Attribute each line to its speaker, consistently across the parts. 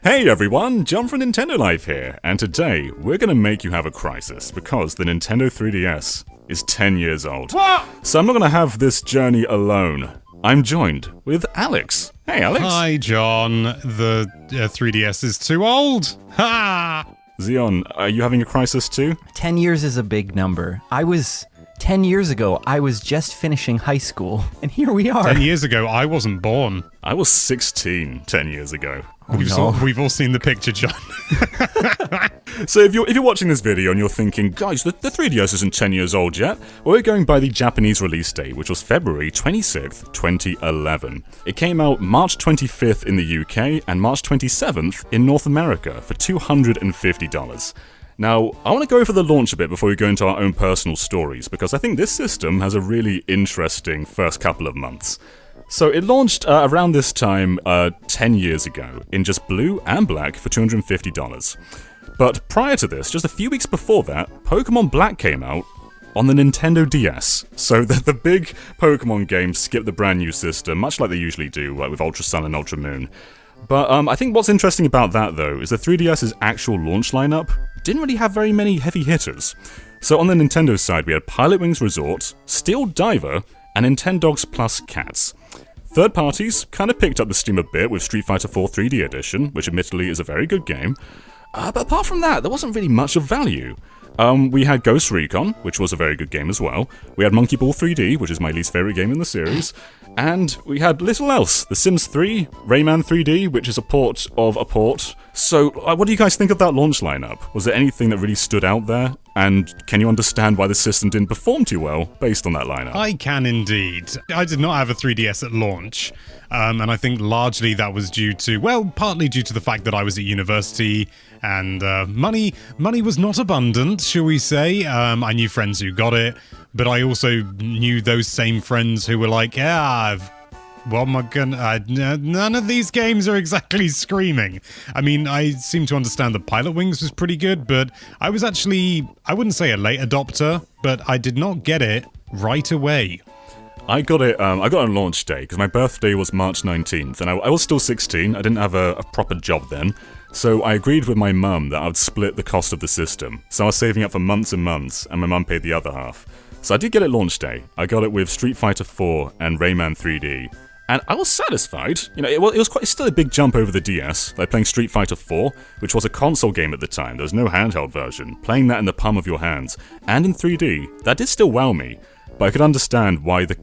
Speaker 1: Hey everyone, John from Nintendo Life here, and today we're gonna make you have a crisis because the Nintendo 3DS is 10 years old. What? So I'm not gonna have this journey alone. I'm joined with Alex. Hey Alex.
Speaker 2: Hi John, the 3DS is too old. Ha!
Speaker 1: Xeon, are you having a crisis too?
Speaker 3: 10 years is a big number. 10 years ago, I was just finishing high school, and here we are.
Speaker 2: 10 years ago, I wasn't born.
Speaker 1: I was 16 10 years ago.
Speaker 2: We've all seen the picture, John.
Speaker 1: So if you're watching this video and you're thinking, guys, the 3DS isn't 10 years old yet, well, we're going by the Japanese release date, which was February 26th, 2011. It came out March 25th in the UK and March 27th in North America for $250. Now, I want to go over the launch a bit before we go into our own personal stories, because I think this system has a really interesting first couple of months. So it launched around this time 10 years ago in just blue and black for $250. But prior to this, just a few weeks before that, Pokemon Black came out on the Nintendo DS. So the big Pokemon games skipped the brand new system, much like they usually do, like with Ultra Sun and Ultra Moon. But I think what's interesting about that, though, is the 3DS's actual launch lineup didn't really have very many heavy hitters. So on the Nintendo side, we had Pilot Wings Resort, Steel Diver, and Nintendogs plus Cats. Third parties kind of picked up the steam a bit with Street Fighter 4 3D Edition, which admittedly is a very good game. But apart from that, there wasn't really much of value. We had Ghost Recon, which was a very good game as well. We had Monkey Ball 3D, which is my least favorite game in the series. And we had little else. The Sims 3, Rayman 3D, which is a port of a port. So, what do you guys think of that launch lineup? Was there anything that really stood out there? And can you understand why the system didn't perform too well based on that lineup?
Speaker 2: I can indeed. I did not have a 3DS at launch, and I think largely that was due to, well, partly due to the fact that I was at university and money was not abundant, shall we say. I knew friends who got it, but I also knew those same friends who were like, none of these games are exactly screaming. I mean, I seem to understand that Pilot Wings was pretty good, but I was actually, I wouldn't say a late adopter, but I did not get it right away.
Speaker 1: I got it on launch day, because my birthday was March 19th, and I was still 16, I didn't have a proper job then, so I agreed with my mum that I would split the cost of the system. So I was saving up for months and months, and my mum paid the other half. So I did get it launch day. I got it with Street Fighter 4 and Rayman 3D. And I was satisfied. You know, it was still a big jump over the DS, like playing Street Fighter 4, which was a console game at the time. There was no handheld version. Playing that in the palm of your hands, and in 3D, that did still wow me. But I could understand why the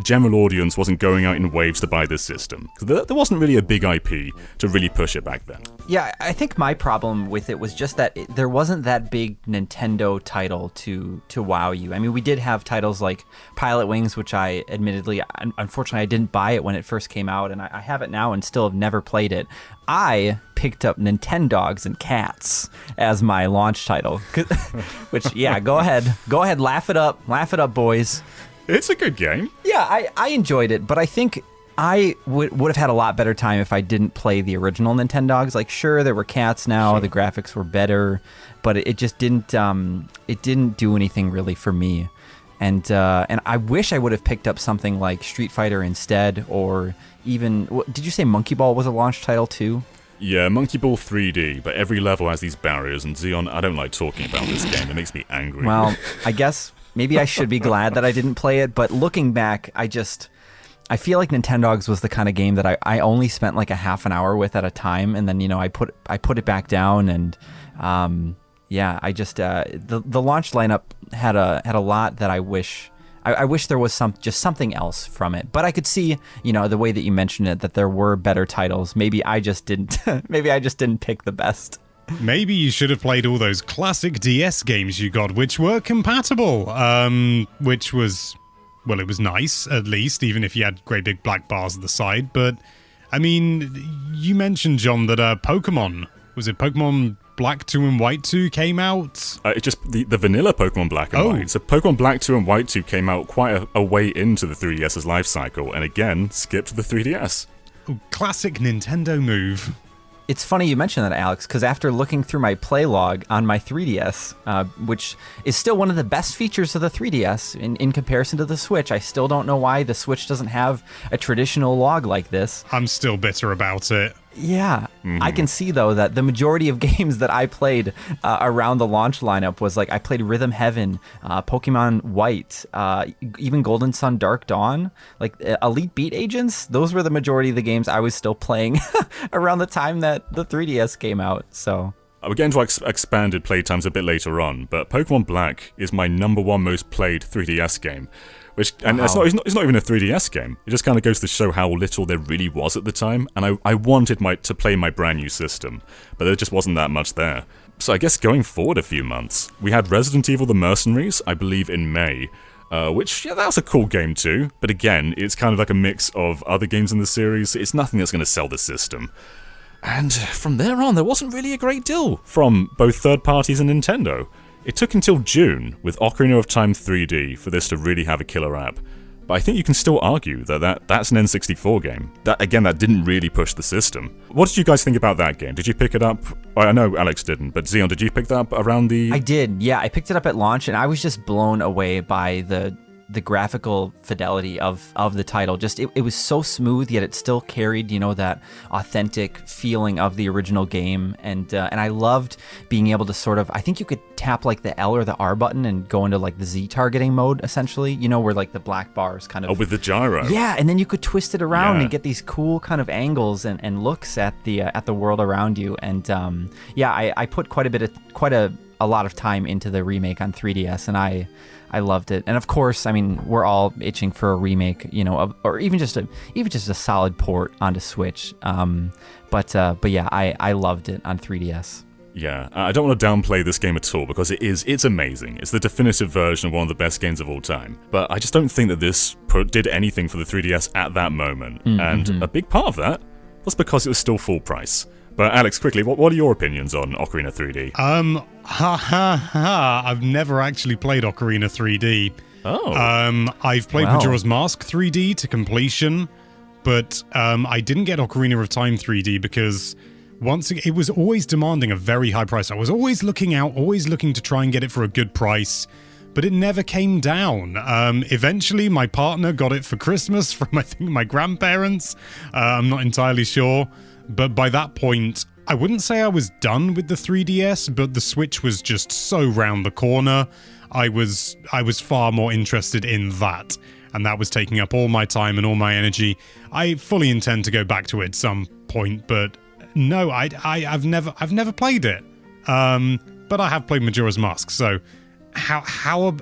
Speaker 1: general audience wasn't going out in waves to buy this system, because there wasn't really a big IP to really push it back then.
Speaker 3: Yeah, I think my problem with it was just that there wasn't that big Nintendo title to wow you. I mean, we did have titles like Pilot Wings, which unfortunately, I didn't buy it when it first came out, and I have it now and still have never played it. I picked up Nintendogs and Cats as my launch title, which, yeah, go ahead, laugh it up, boys.
Speaker 1: It's a good game.
Speaker 3: Yeah, I enjoyed it, but I think I would have had a lot better time if I didn't play the original Nintendogs. Like, sure, there were Cats now, sure. The graphics were better, but it just didn't do anything really for me. And I wish I would have picked up something like Street Fighter instead, or even, did you say Monkey Ball was a launch title too?
Speaker 1: Yeah, Monkey Ball 3D, but every level has these barriers, and Xeon, I don't like talking about this game, it makes me angry.
Speaker 3: Well, I guess maybe I should be glad that I didn't play it, but looking back, I feel like Nintendogs was the kind of game that I only spent like a half an hour with at a time, and then, you know, I put it back down, and yeah, I just the launch lineup had a lot that I wish there was just something else from it. But I could see, you know, the way that you mentioned it, that there were better titles. Maybe I just didn't pick the best.
Speaker 2: Maybe you should have played all those classic DS games you got, which were compatible, which was, well, it was nice, at least, even if you had great big black bars at the side. But, I mean, you mentioned, John, that Pokemon Black 2 and White 2 came out?
Speaker 1: It's just the vanilla Pokemon Black and White. So Pokemon Black 2 and White 2 came out quite a way into the 3DS's life cycle, and again, skipped the 3DS.
Speaker 2: Oh, classic Nintendo move.
Speaker 3: It's funny you mentioned that, Alex, because after looking through my play log on my 3DS, which is still one of the best features of the 3DS in comparison to the Switch, I still don't know why the Switch doesn't have a traditional log like this.
Speaker 2: I'm still bitter about it.
Speaker 3: Yeah, I can see though that the majority of games that I played around the launch lineup was like I played Rhythm Heaven, Pokemon White, even Golden Sun Dark Dawn, like Elite Beat Agents. Those were the majority of the games I was still playing around the time that the 3DS came out. So
Speaker 1: we're getting to expanded playtimes a bit later on, but Pokemon Black is my #1 most played 3DS game. And wow. It's not even a 3DS game. It just kind of goes to show how little there really was at the time, and I wanted to play my brand new system, but there just wasn't that much there. So I guess going forward a few months, we had Resident Evil: The Mercenaries, I believe in May, which, yeah, that was a cool game too, but again, it's kind of like a mix of other games in the series. It's nothing that's going to sell the system. And from there on, there wasn't really a great deal from both third parties and Nintendo. It took until June, with Ocarina of Time 3D, for this to really have a killer app. But I think you can still argue that's an N64 game. That didn't really push the system. What did you guys think about that game? Did you pick it up? I know Alex didn't, but Xeon, did you pick that up around the...
Speaker 3: I did, yeah. I picked it up at launch, and I was just blown away by the graphical fidelity of the title. Just it was so smooth, yet it still carried, that authentic feeling of the original game. And I loved being able to sort of, I think you could tap like the L or the R button and go into like the Z targeting mode, essentially, where like the black bars kind of...
Speaker 1: Oh, with the gyro.
Speaker 3: Yeah, and then you could twist it around and get these cool kind of angles and looks at the world around you. And I put quite a lot of time into the remake on 3DS, and I loved it. And of course, I mean, we're all itching for a remake, or even just a solid port onto Switch. But yeah, I loved it on 3DS.
Speaker 1: Yeah, I don't want to downplay this game at all, because it's amazing. It's the definitive version of one of the best games of all time. But I just don't think that this did anything for the 3DS at that moment. And a big part of that was because it was still full price. But Alex, quickly, what are your opinions on Ocarina 3D?
Speaker 2: I've never actually played Ocarina 3D.
Speaker 1: Oh.
Speaker 2: I've played Majora's Mask 3D to completion, but I didn't get Ocarina of Time 3D because it was always demanding a very high price. I was always looking to try and get it for a good price, but it never came down. Eventually, my partner got it for Christmas from, I think, my grandparents. I'm not entirely sure. But by that point, I wouldn't say I was done with the 3DS, but the Switch was just so round the corner. I was far more interested in that, and that was taking up all my time and all my energy. I fully intend to go back to it at some point, but no, I've never played it. But I have played Majora's Mask, so how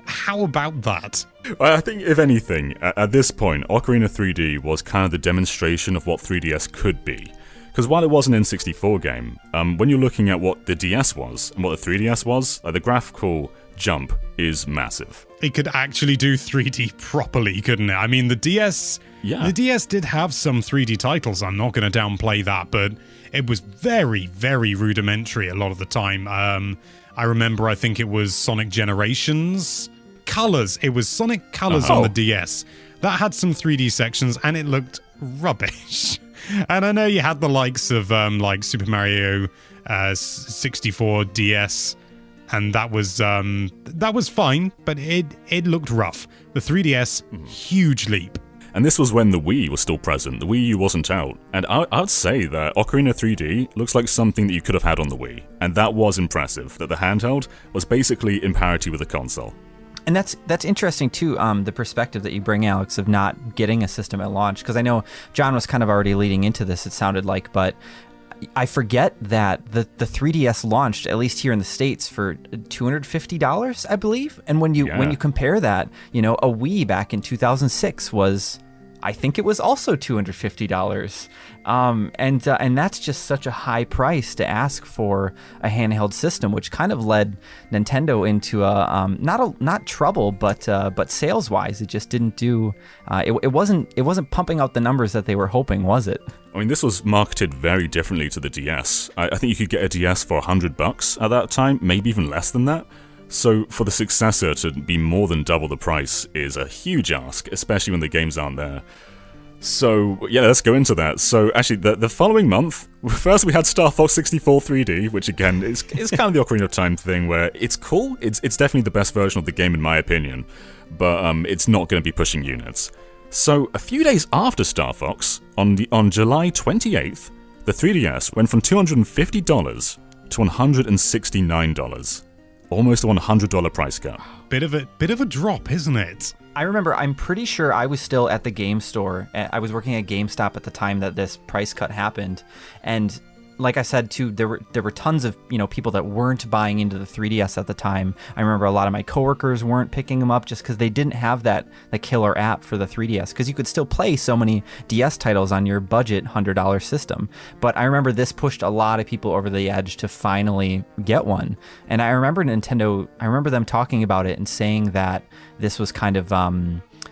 Speaker 2: about that?
Speaker 1: Well, I think, if anything, at this point, Ocarina 3D was kind of the demonstration of what 3DS could be. Because while it was an N64 game, when you're looking at what the DS was and what the 3DS was, the graphical jump is massive.
Speaker 2: It could actually do 3D properly, couldn't it? I mean, the DS did have some 3D titles, I'm not going to downplay that, but it was very, very rudimentary a lot of the time. I remember, I think it was Sonic Generations Colors. It was Sonic Colors on the DS. That had some 3D sections, and it looked rubbish. And I know you had the likes of like Super Mario 64 DS, and that was fine, but it looked rough. The 3DS, huge leap.
Speaker 1: And this was when the Wii was still present. The Wii U wasn't out. And I'd say that Ocarina 3D looks like something that you could have had on the Wii. And that was impressive, that the handheld was basically in parity with the console.
Speaker 3: And that's interesting too, the perspective that you bring, Alex, of not getting a system at launch. Because I know John was kind of already leading into this, it sounded like, but I forget that the 3DS launched, at least here in the States, for $250, I believe. And when you compare that, a Wii back in 2006 was, I think it was also $250. And that's just such a high price to ask for a handheld system, which kind of led Nintendo into a not trouble, but sales wise, it just didn't do. It wasn't pumping out the numbers that they were hoping, was it?
Speaker 1: I mean, this was marketed very differently to the DS. I think you could get a DS for $100 at that time, maybe even less than that. So for the successor to be more than double the price is a huge ask, especially when the games aren't there. So yeah, let's go into that. So actually, the following month, first we had Star Fox 64 3D, which again is kind of the Ocarina of Time thing, where it's cool. It's definitely the best version of the game in my opinion, but it's not going to be pushing units. So a few days after Star Fox, on July 28th, the 3DS went from $250 to $169. Almost a $100 price cut.
Speaker 2: Bit of a drop, isn't it?
Speaker 3: I remember, I'm pretty sure I was still at the game store. I was working at GameStop at the time that this price cut happened. And like I said, too, there were tons of, people that weren't buying into the 3DS at the time. I remember a lot of my coworkers weren't picking them up just because they didn't have the killer app for the 3DS, because you could still play so many DS titles on your budget $100 system. But I remember this pushed a lot of people over the edge to finally get one. And I remember them talking about it and saying that this was kind of,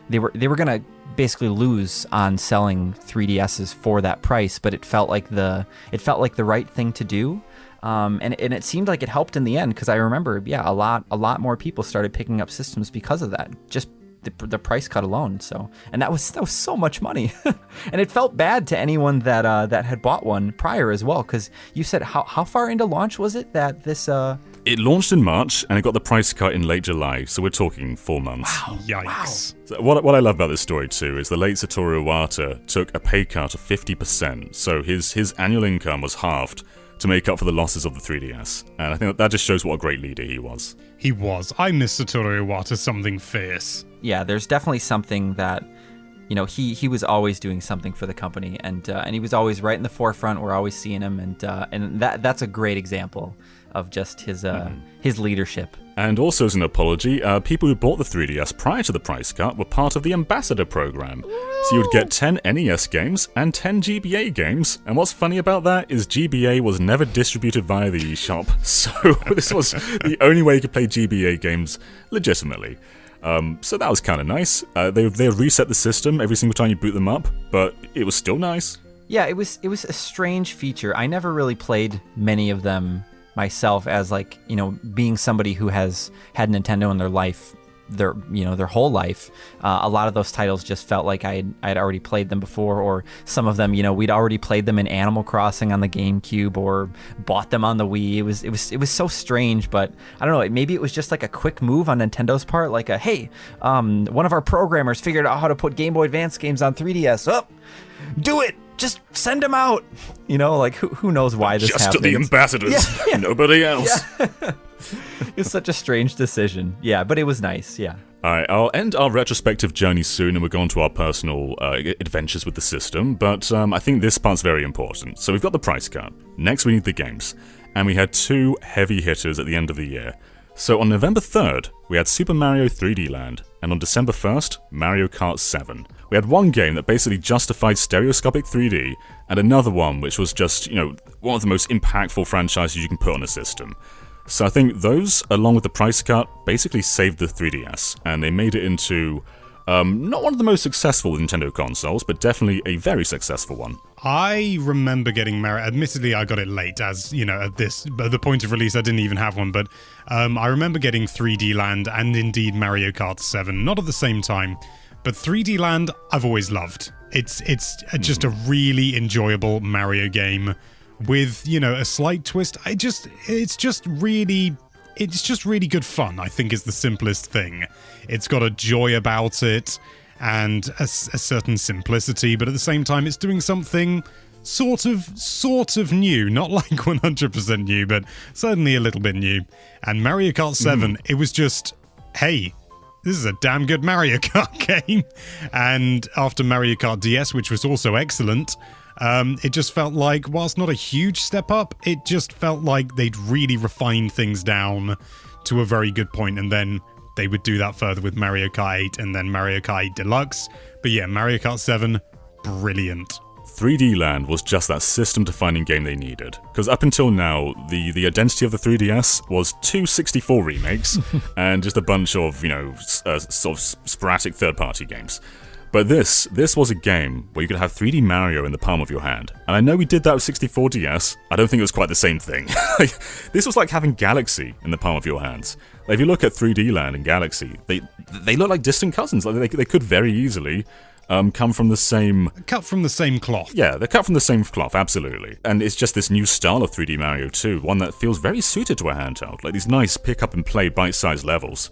Speaker 3: they were going to basically lose on selling 3DSs for that price, but it felt like the right thing to do, and it seemed like it helped in the end, because I remember, a lot more people started picking up systems because of that, just the price cut alone. So, and that was so much money, and it felt bad to anyone that had bought one prior as well, because you said how far into launch was it that this
Speaker 1: It launched in March, and it got the price cut in late July, so we're talking 4 months.
Speaker 2: Wow. Yikes.
Speaker 1: Wow. So what I love about this story, too, is the late Satoru Iwata took a pay cut of 50%, so his annual income was halved to make up for the losses of the 3DS. And I think that just shows what a great leader he was.
Speaker 2: He was. I miss Satoru Iwata something fierce.
Speaker 3: Yeah, there's definitely something that, he was always doing something for the company, and he was always right in the forefront. We're always seeing him, and that's a great example of just his leadership.
Speaker 1: And also as an apology, people who bought the 3DS prior to the price cut were part of the Ambassador program. So you would get 10 NES games and 10 GBA games. And what's funny about that is GBA was never distributed via the eShop, so this was the only way you could play GBA games legitimately. So that was kind of nice. They reset the system every single time you boot them up, but it was still nice.
Speaker 3: Yeah, it was a strange feature. I never really played many of them myself, as being somebody who has had Nintendo in their life, their whole life. A lot of those titles just felt like I'd already played them before, or some of them, we'd already played them in Animal Crossing on the GameCube or bought them on the Wii. It was so strange, but I don't know, maybe it was just like a quick move on Nintendo's part, like hey, one of our programmers figured out how to put Game Boy Advance games on 3DS. Oh, do it! Just send them out. Who knows why this happened.
Speaker 1: Just to the ambassadors. Yeah. Nobody else.
Speaker 3: Yeah. It's such a strange decision. Yeah, but it was nice. Yeah.
Speaker 1: All right, I'll end our retrospective journey soon, and we'll go on to our personal adventures with the system, but I think this part's very important. So we've got the price cut. Next, we need the games. And we had 2 heavy hitters at the end of the year. So on November 3rd, we had Super Mario 3D Land, and on December 1st, Mario Kart 7. We had one game that basically justified stereoscopic 3D, and another one which was just, one of the most impactful franchises you can put on a system. So I think those, along with the price cut, basically saved the 3DS, and they made it into not one of the most successful Nintendo consoles, but definitely a very successful one.
Speaker 2: I remember getting Mario. Admittedly, I got it late, at the point of release, I didn't even have one, but I remember getting 3D Land and indeed Mario Kart 7, not at the same time, but 3D Land I've always loved. It's just a really enjoyable Mario game with, a slight twist. It's just really good fun, I think, is the simplest thing. It's got a joy about it and a certain simplicity, but at the same time it's doing something sort of new, not like 100% new, but certainly a little bit new. And Mario Kart 7, it was just, hey, this is a damn good Mario Kart game. And after Mario Kart DS, which was also excellent, it just felt like, whilst not a huge step up, it just felt like they'd really refined things down to a very good point, and then they would do that further with Mario Kart 8 and then Mario Kart 8 Deluxe. But yeah, Mario Kart 7, brilliant.
Speaker 1: 3D Land was just that system-defining game they needed, because up until now, the identity of the 3DS was 2 64 remakes and just a bunch of, sort of sporadic third-party games. But this was a game where you could have 3D Mario in the palm of your hand. And I know we did that with 64DS. I don't think it was quite the same thing. This was like having Galaxy in the palm of your hands. If you look at 3D Land and Galaxy, they look like distant cousins. They could very easily come from the same...
Speaker 2: Cut from the same cloth.
Speaker 1: Yeah, they're cut from the same cloth, absolutely. And it's just this new style of 3D Mario too, one that feels very suited to a handheld. Like these nice pick-up-and-play bite-sized levels.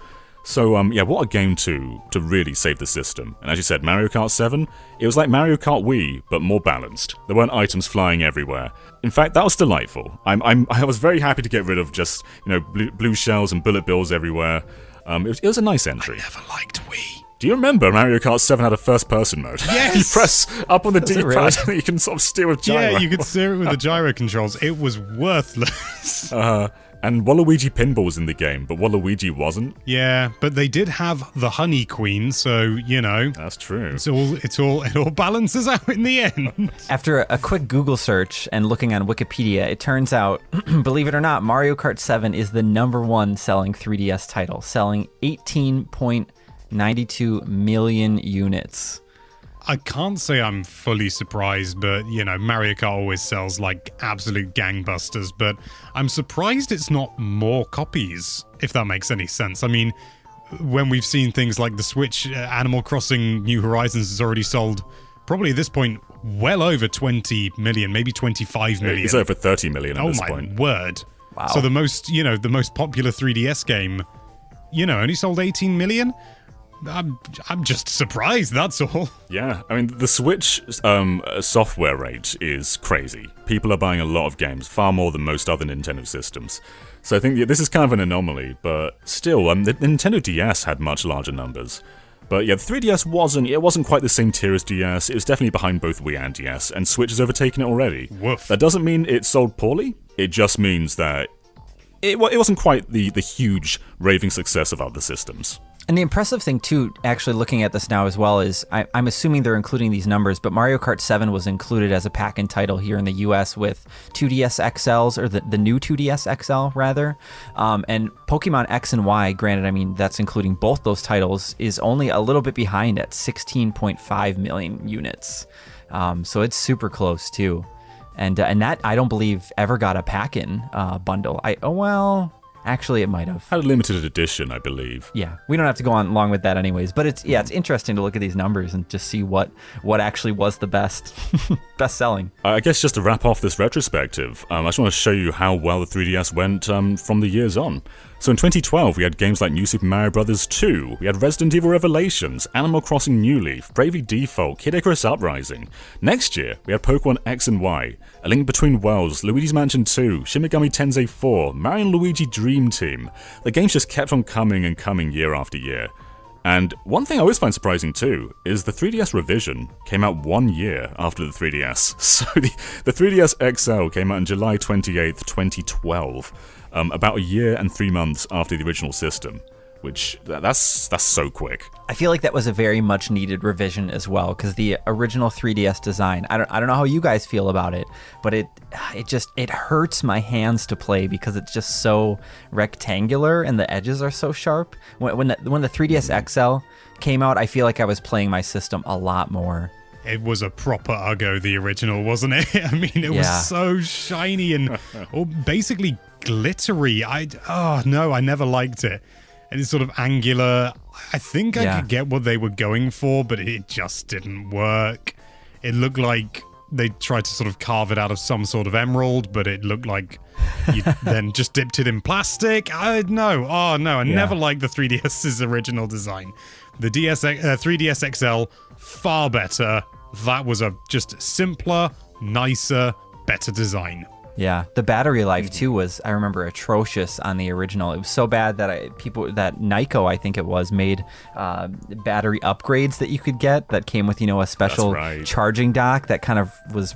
Speaker 1: So, yeah, what a game to really save the system. And as you said, Mario Kart 7, it was like Mario Kart Wii, but more balanced. There weren't items flying everywhere. In fact, that was delightful. I was very happy to get rid of just, blue shells and bullet bills everywhere. It was a nice entry.
Speaker 2: I never liked Wii.
Speaker 1: Do you remember Mario Kart 7 had a first-person mode?
Speaker 2: Yes!
Speaker 1: You press up on the D-pad
Speaker 3: really?
Speaker 1: and you can sort of steer with gyro.
Speaker 2: Yeah, you could steer it with the gyro controls. It was worthless.
Speaker 1: And Waluigi Pinball's in the game, but Waluigi wasn't.
Speaker 2: Yeah, but they did have the Honey Queen, so,
Speaker 1: That's true.
Speaker 2: it all balances out in the end.
Speaker 3: After a quick Google search and looking on Wikipedia, it turns out, believe it or not, Mario Kart 7 is the #1 selling 3DS title, selling 18.92 million units.
Speaker 2: I can't say I'm fully surprised, but, Mario Kart always sells like absolute gangbusters, but I'm surprised it's not more copies, if that makes any sense. I mean, when we've seen things like the Switch, Animal Crossing New Horizons has already sold, probably at this point, well over 20 million, maybe 25 million.
Speaker 1: It's over 30 million at this point.
Speaker 2: Oh my word.
Speaker 3: Wow.
Speaker 2: So the most popular 3DS game, only sold 18 million? I'm just surprised, that's all.
Speaker 1: Yeah, I mean, the Switch software rate is crazy. People are buying a lot of games, far more than most other Nintendo systems. So I think this is kind of an anomaly, but still, the Nintendo DS had much larger numbers. But yeah, the 3DS wasn't quite the same tier as DS. It was definitely behind both Wii and DS, and Switch has overtaken it already.
Speaker 2: Woof.
Speaker 1: That doesn't mean it sold poorly. It just means that it wasn't quite the huge raving success of other systems.
Speaker 3: And the impressive thing, too, actually looking at this now as well, is I'm assuming they're including these numbers, but Mario Kart 7 was included as a pack-in title here in the US with 2DS XLs, or the new 2DS XL, rather. And Pokemon X and Y, granted, I mean, that's including both those titles, is only a little bit behind at 16.5 million units. So it's super close, too. And that, I don't believe, ever got a pack-in bundle. Actually, it might have.
Speaker 1: Had a limited edition, I believe.
Speaker 3: Yeah, we don't have to go on long with that anyways. But it's interesting to look at these numbers and just see what actually was the best selling.
Speaker 1: I guess just to wrap off this retrospective, I just want to show you how well the 3DS went from the years on. So in 2012, we had games like New Super Mario Bros. 2, we had Resident Evil Revelations, Animal Crossing New Leaf, Bravely Default, Kidicarus Uprising. Next year, we had Pokemon X and Y, A Link Between Worlds, Luigi's Mansion 2, Shimagami Tensei 4, Mario & Luigi Dream Team. The games just kept on coming and coming year after year. And one thing I always find surprising too is the 3DS revision came out 1 year after the 3DS. So the 3DS XL came out on July 28th, 2012. About a year and 3 months after the original system, which that's so quick.
Speaker 3: I feel like that was a very much needed revision as well, because the original 3DS design, I don't know how you guys feel about it, but it hurts my hands to play because it's just so rectangular and the edges are so sharp. When the 3DS XL came out, I feel like I was playing my system a lot more.
Speaker 2: It was a proper Uggo, the original, wasn't it? I mean, it was so shiny and basically glittery. I never liked it. And it's sort of angular. I think I could get what they were going for, but it just didn't work. It looked like they tried to sort of carve it out of some sort of emerald, but it looked like you then just dipped it in plastic. I never liked the 3DS's original design. The 3DS XL, far better. That was a just simpler, nicer, better design.
Speaker 3: Yeah, the battery life too was, I remember, atrocious on the original. It was so bad that Nyko, I think it was, made battery upgrades that you could get that came with, a special charging dock that kind of was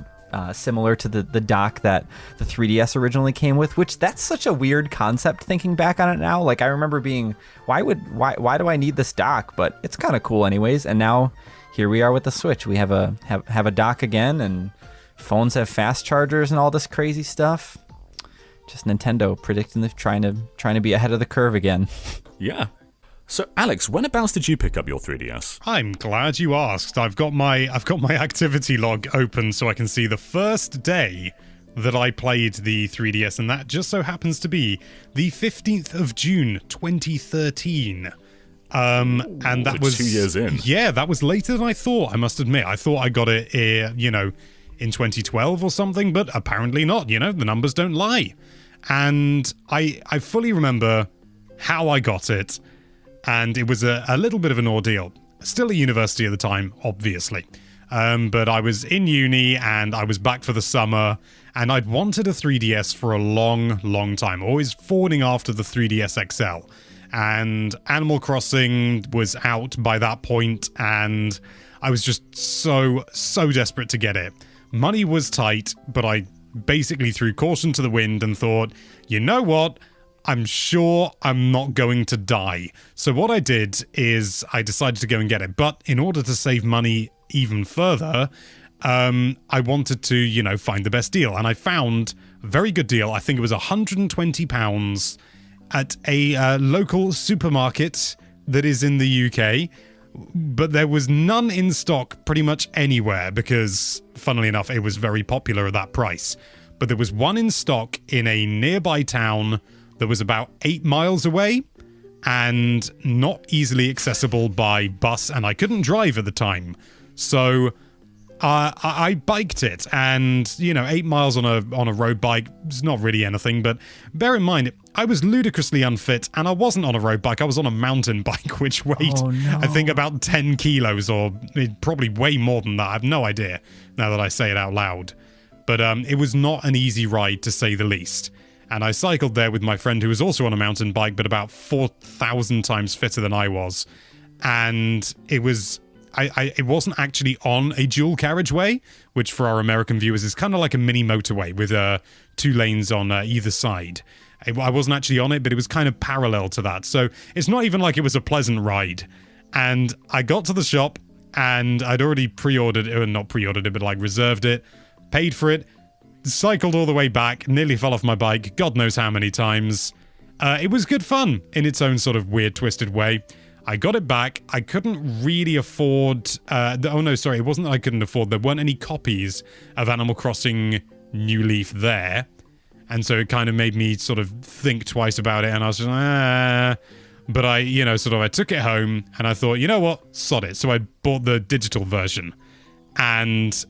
Speaker 3: similar to the dock that the 3DS originally came with, which that's such a weird concept thinking back on it now. Like, I remember being, why do I need this dock? But it's kind of cool anyways. And now here we are with the Switch. We have a dock again, and phones have fast chargers and all this crazy stuff. Just Nintendo predicting trying to be ahead of the curve again.
Speaker 1: Yeah. So Alex, whenabouts did you pick up your 3DS?
Speaker 2: I'm glad you asked. I've got my activity log open so I can see the first day that I played the 3DS, and that just so happens to be the 15th of June 2013. And that was
Speaker 1: 2 years in.
Speaker 2: Yeah, that was later than I thought, I must admit. I thought I got it in 2012 or something, but apparently not. The numbers don't lie. And I fully remember how I got it. and it was a little bit of an ordeal. Still at university at the time, obviously. But I was in uni, and I was back for the summer, and I'd wanted a 3DS for a long, long time, always forwarding after the 3DS XL. And Animal Crossing was out by that point, and I was just so desperate to get it. Money was tight, but I basically threw caution to the wind and thought, you know what? I'm sure I'm not going to die. So what I did is I decided to go and get it. But in order to save money even further, I wanted to, find the best deal. And I found a very good deal. I think it was £120 at a local supermarket that is in the UK. But there was none in stock pretty much anywhere because, funnily enough, it was very popular at that price. But there was one in stock in a nearby town that was about 8 miles away and not easily accessible by bus, and I couldn't drive at the time. So I biked it, and 8 miles on a road bike is not really anything, but bear in mind I was ludicrously unfit, and I wasn't on a road bike, I was on a mountain bike, which weighed I think about 10 kilos, or probably way more than that. I have no idea now that I say it out loud. But it was not an easy ride, to say the least. And I cycled there with my friend who was also on a mountain bike, but about 4,000 times fitter than I was. And it was... it wasn't actually on a dual carriageway, which for our American viewers is kind of like a mini motorway with 2 lanes on either side. I wasn't actually on it, but it was kind of parallel to that. So it's not even like it was a pleasant ride. And I got to the shop, and I'd already pre-ordered it, or not pre-ordered it, but like reserved it, paid for it, cycled all the way back, nearly fell off my bike, God knows how many times. It was good fun in its own sort of weird, twisted way. I got it back. I couldn't really afford... it wasn't that I couldn't afford. There weren't any copies of Animal Crossing New Leaf there. And so it kind of made me sort of think twice about it, and I was just But I took it home, and I thought, you know what? Sod it. So I bought the digital version. And...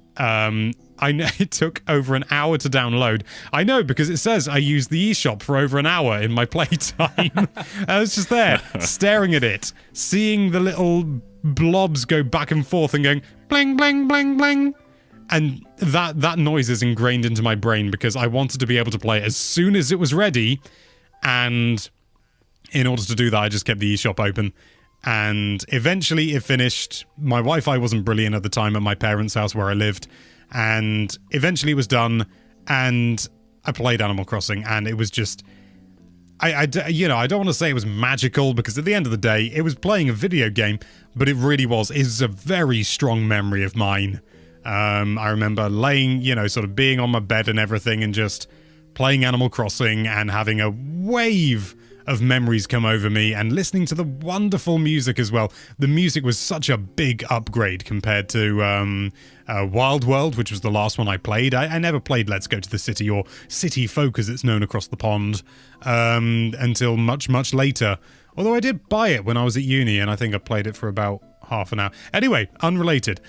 Speaker 2: it took over an hour to download. I know, because it says I used the eShop for over an hour in my playtime. I was just there, staring at it, seeing the little blobs go back and forth and going bling, bling, bling, bling. And that noise is ingrained into my brain because I wanted to be able to play it as soon as it was ready. And in order to do that, I just kept the eShop open. And eventually it finished. My Wi-Fi wasn't brilliant at the time at my parents' house where I lived. And eventually it was done, and I played Animal Crossing, and it was just... I don't want to say it was magical, because at the end of the day, it was playing a video game, but it really was. It was a very strong memory of mine. I remember laying, sort of being on my bed and everything, and just playing Animal Crossing, and having a wave of memories come over me, and listening to the wonderful music as well. The music was such a big upgrade compared to Wild World, which was the last one I played. I never played Let's Go to the City, or City Folk as it's known across the pond, until much, much later. Although I did buy it when I was at uni, and I think I played it for about half an hour. Anyway, unrelated.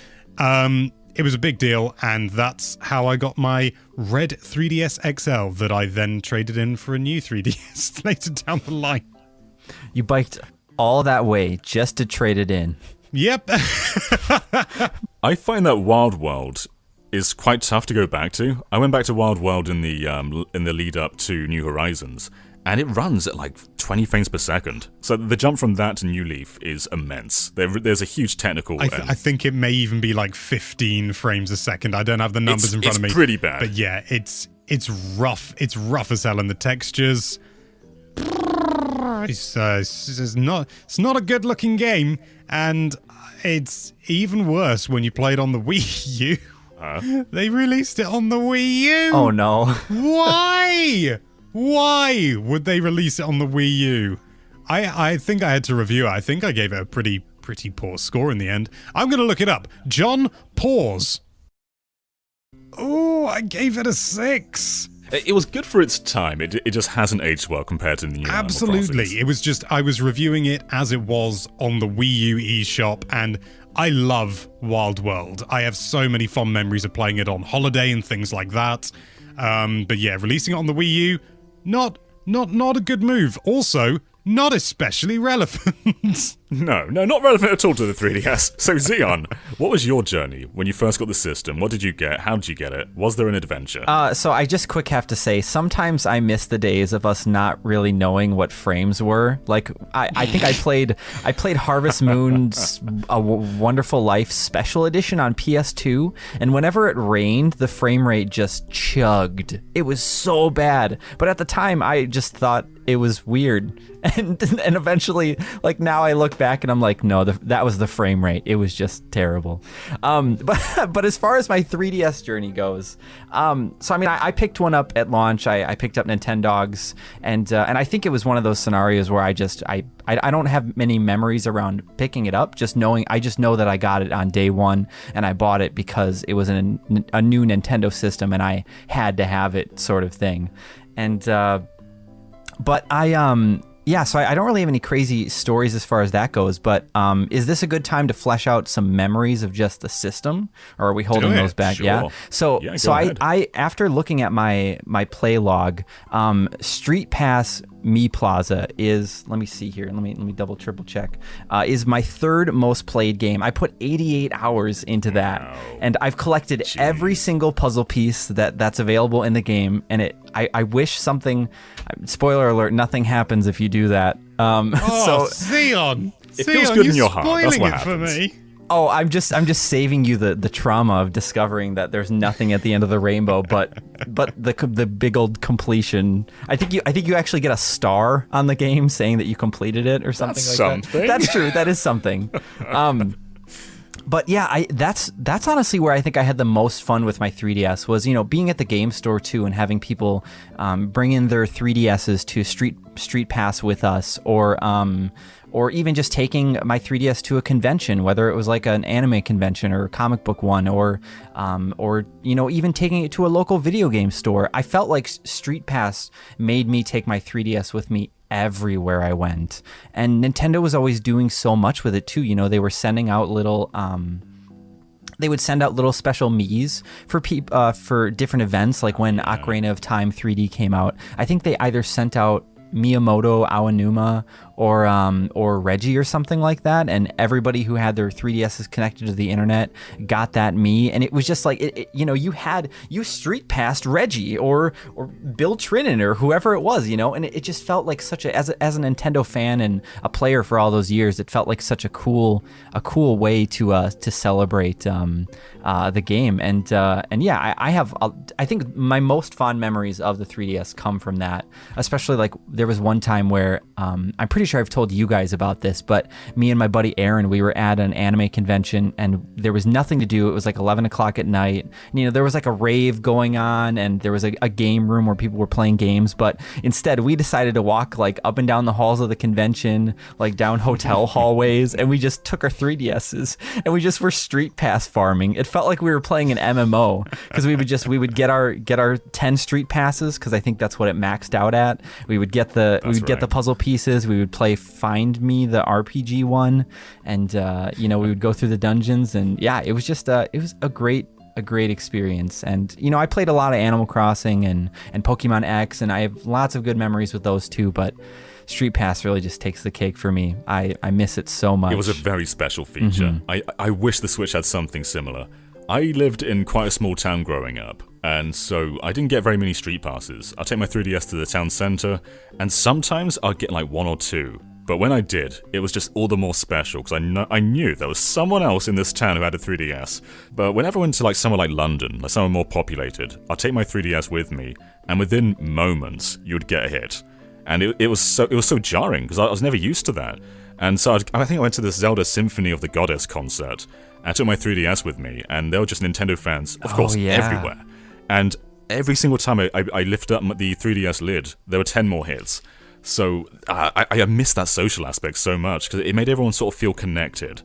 Speaker 2: It was a big deal, and that's how I got my red 3DS XL that I then traded in for a new 3DS later down the line.
Speaker 3: You biked all that way just to trade it in.
Speaker 2: Yep.
Speaker 1: I find that Wild World is quite tough to go back to. I went back to Wild World in the lead up to New Horizons, and it runs at like 20 frames per second. So the jump from that to New Leaf is immense. There's a huge technical...
Speaker 2: I think it may even be like 15 frames a second. I don't have the numbers in front of me.
Speaker 1: It's pretty bad.
Speaker 2: But yeah, it's rough. It's rough as hell, and the textures... It's not a good looking game, and it's even worse when you play it on the Wii U. They released it on the Wii U.
Speaker 3: Oh no.
Speaker 2: Why? Why would they release it on the Wii U? I think I had to review it. I think I gave it a pretty poor score in the end. I'm going to look it up. John, pause. Oh, I gave it a 6.
Speaker 1: It was good for its time. It just hasn't aged well compared to the new
Speaker 2: Absolutely. It was just, I was reviewing it as it was on the Wii U eShop, and I love Wild World. I have so many fond memories of playing it on holiday and things like that. But yeah, releasing it on the Wii U, not a good move. Also, not especially relevant.
Speaker 1: No, not relevant at all to the 3DS. So, Xeon, what was your journey when you first got the system? What did you get? How did you get it? Was there an adventure?
Speaker 3: So I just quick have to say, sometimes I miss the days of us not really knowing what frames were. Like, I think I played Harvest Moon's A Wonderful Life Special Edition on PS2, and whenever it rained, the frame rate just chugged. It was so bad. But at the time, I just thought it was weird. And eventually, like, now I look back and I'm like, no, that was the frame rate. It was just terrible. But as far as my 3DS journey goes, so I mean, I picked one up at launch. I picked up Nintendogs, and I think it was one of those scenarios where I don't have many memories around picking it up. I just know that I got it on day one, and I bought it because it was a new Nintendo system, and I had to have it, sort of thing. And but so I don't really have any crazy stories as far as that goes, but is this a good time to flesh out some memories of just the system, or are we holding those back?
Speaker 1: Sure.
Speaker 3: Yeah. So I after looking at my play log, Street Pass Me Plaza is, let me see here, let me double triple check, is my third most played game. I put 88 hours into that, and I've collected every single puzzle piece that's available in the game, and I wish something, spoiler alert, nothing happens if you do that.
Speaker 2: Xeon!
Speaker 1: It feels good in your heart. That's what
Speaker 2: happens. For me.
Speaker 3: Oh, I'm just saving you the trauma of discovering that there's nothing at the end of the rainbow, but the big old completion. I think you actually get a star on the game saying that you completed it or something that. That's true. That is something. But yeah, that's honestly where I think I had the most fun with my 3DS was, being at the game store too and having people bring in their 3DSs to Street Pass with us, or even just taking my 3DS to a convention, whether it was like an anime convention or a comic book one, or even taking it to a local video game store. I felt like Street Pass made me take my 3DS with me everywhere I went, and Nintendo was always doing so much with it too. They were sending out little they would send out little special Miis for different events, like when Ocarina of Time 3D came out. I think they either sent out Miyamoto, Aonuma, or Reggie or something like that, and everybody who had their 3DSs connected to the internet got that Mii, and it was just like you Street Passed Reggie or Bill Trinan or whoever it was, and it just felt like such as a Nintendo fan and a player for all those years, it felt like such a cool way to celebrate the game, and yeah, I think my most fond memories of the 3DS come from that, especially like there was one time where I'm pretty sure I've told you guys about this, but me and my buddy Aaron, we were at an anime convention and there was nothing to do. It was like 11 o'clock at night. And, there was like a rave going on and there was a game room where people were playing games, but instead we decided to walk like up and down the halls of the convention, like down hotel hallways, and we just took our 3DSs and we just were Street Pass farming. It felt like we were playing an MMO because we would get our 10 Street Passes, because I think that's what it maxed out at. We would get the puzzle pieces. We would play Find Me, the RPG one, and we would go through the dungeons, and yeah, it was just it was a great experience. And I played a lot of Animal Crossing and Pokemon X, and I have lots of good memories with those too, but Street Pass really just takes the cake for me. I miss it so much.
Speaker 1: It was a very special feature. I wish the Switch had something similar. I lived in quite a small town growing up, and so I didn't get very many Street Passes. I'd take my 3DS to the town centre, and sometimes I'd get like one or two. But when I did, it was just all the more special, because I knew there was someone else in this town who had a 3DS. But whenever I went to like somewhere like London, like somewhere more populated, I'd take my 3DS with me, and within moments, you'd get a hit. And it was so jarring, because I was never used to that. And so I think I went to the Zelda Symphony of the Goddess concert, and I took my 3DS with me, and they were just Nintendo fans, of course, everywhere. And every single time I lifted up the 3DS lid, there were 10 more hits. So I missed that social aspect so much, because it made everyone sort of feel connected.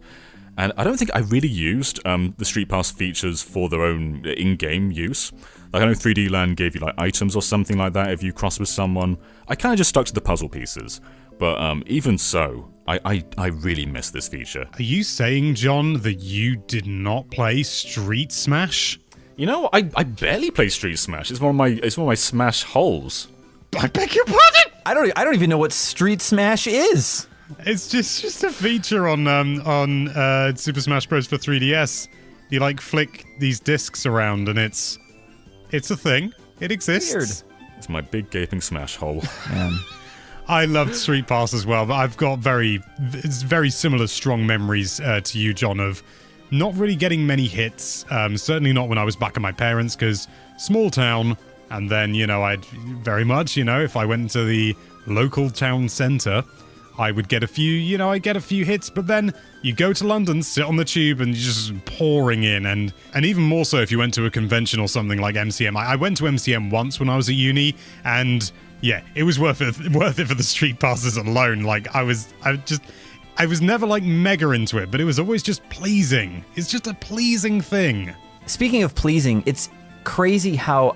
Speaker 1: And I don't think I really used the Street Pass features for their own in-game use. Like, I know 3D Land gave you like items or something like that if you crossed with someone. I kind of just stuck to the puzzle pieces. But even so, I really miss this feature.
Speaker 2: Are you saying, John, that you did not play Street Smash?
Speaker 1: I barely play Street Smash. It's one of my Smash holes.
Speaker 2: I beg your pardon?
Speaker 3: I don't even know what Street Smash is.
Speaker 2: It's just a feature on Super Smash Bros. For 3DS. You like flick these discs around, and it's a thing. It exists.
Speaker 3: Weird.
Speaker 1: It's my big gaping Smash hole.
Speaker 3: Man.
Speaker 2: I loved Street Pass as well, but I've got very similar strong memories to you, John, of not really getting many hits. Certainly not when I was back at my parents', because small town, and then, I'd very much, if I went to the local town centre, I would get a few, I'd get a few hits, but then you go to London, sit on the tube, and you're just pouring in, and even more so if you went to a convention or something like MCM. I went to MCM once when I was at uni, and yeah, it was worth it for the street passes alone. Like, I was never like mega into it, but it was always just pleasing. It's just a pleasing thing.
Speaker 3: Speaking of pleasing, it's crazy how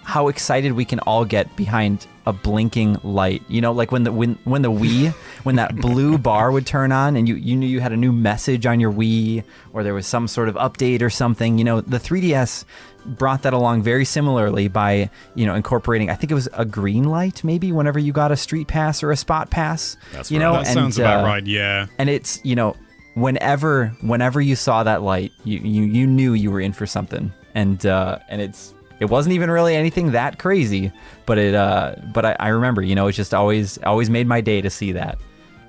Speaker 3: how excited we can all get behind a blinking light. Like when the Wii, when that blue bar would turn on and you knew you had a new message on your Wii, or there was some sort of update or something. The 3DS brought that along very similarly by, incorporating, I think it was a green light maybe whenever you got a street pass or a spot pass.
Speaker 1: That's right.
Speaker 2: That sounds about right, yeah.
Speaker 3: And it's, whenever you saw that light, you knew you were in for something. And it wasn't even really anything that crazy, but I remember, it just always made my day to see that.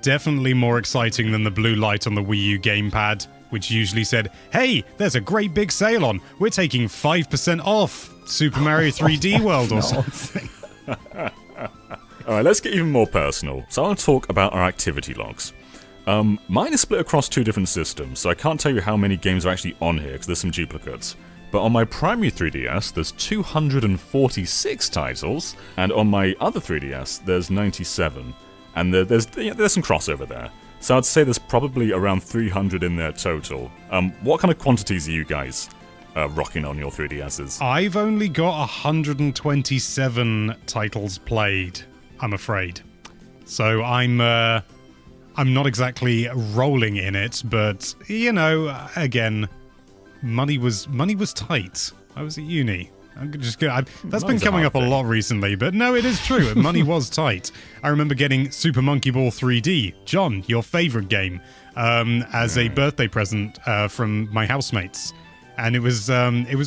Speaker 2: Definitely more exciting than the blue light on the Wii U gamepad, which usually said, "Hey, there's a great big sale on. We're taking 5% off Super Mario 3D World or something."
Speaker 1: All right, let's get even more personal. So I want to talk about our activity logs. Mine is split across two different systems, so I can't tell you how many games are actually on here because there's some duplicates. But on my primary 3DS, there's 246 titles, and on my other 3DS, there's 97. And there's some crossover there. So I'd say there's probably around 300 in there total. What kind of quantities are you guys rocking on your 3DSs?
Speaker 2: I've only got 127 titles played, I'm afraid. So I'm not exactly rolling in it, but again, money was tight. I was at uni. That's been coming up a lot recently, but no, it is true. Money was tight. I remember getting Super Monkey Ball 3D, John, your favorite game, as a birthday present from my housemates, and it was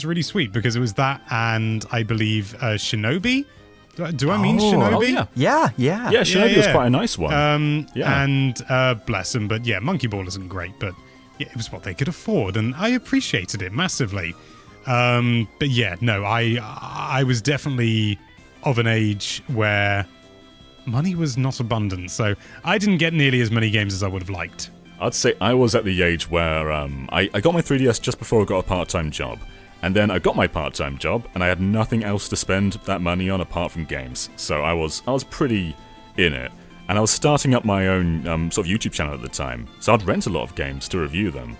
Speaker 2: really sweet because it was that, and I believe Shinobi. Do I mean Shinobi?
Speaker 1: Oh,
Speaker 3: Yeah.
Speaker 1: Yeah, Shinobi was quite a nice one.
Speaker 2: And bless them, but yeah, Monkey Ball isn't great, but yeah, it was what they could afford, and I appreciated it massively. But yeah, no, I was definitely of an age where money was not abundant, so I didn't get nearly as many games as I would have liked.
Speaker 1: I'd say I was at the age where I got my 3DS just before I got a part-time job, and then I got my part-time job, and I had nothing else to spend that money on apart from games, so I was pretty in it. And I was starting up my own sort of YouTube channel at the time, so I'd rent a lot of games to review them.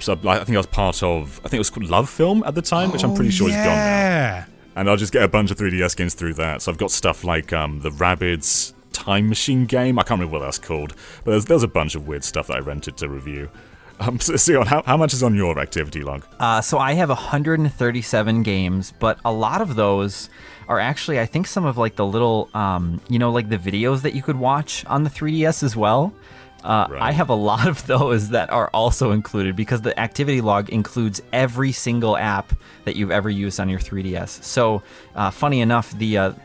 Speaker 1: So I think I was part of, it was called Love Film at the time, which I'm pretty sure is gone now. And I'll just get a bunch of 3DS games through that. So I've got stuff like the Rabbids Time Machine game. I can't remember what that's called, but there's a bunch of weird stuff that I rented to review. So Sion, how much is on your activity log?
Speaker 3: So I have 137 games, but a lot of those are actually, I think, some of like the little, like the videos that you could watch on the 3DS as well. Right. I have a lot of those that are also included because the activity log includes every single app that you've ever used on your 3DS. So, funny enough,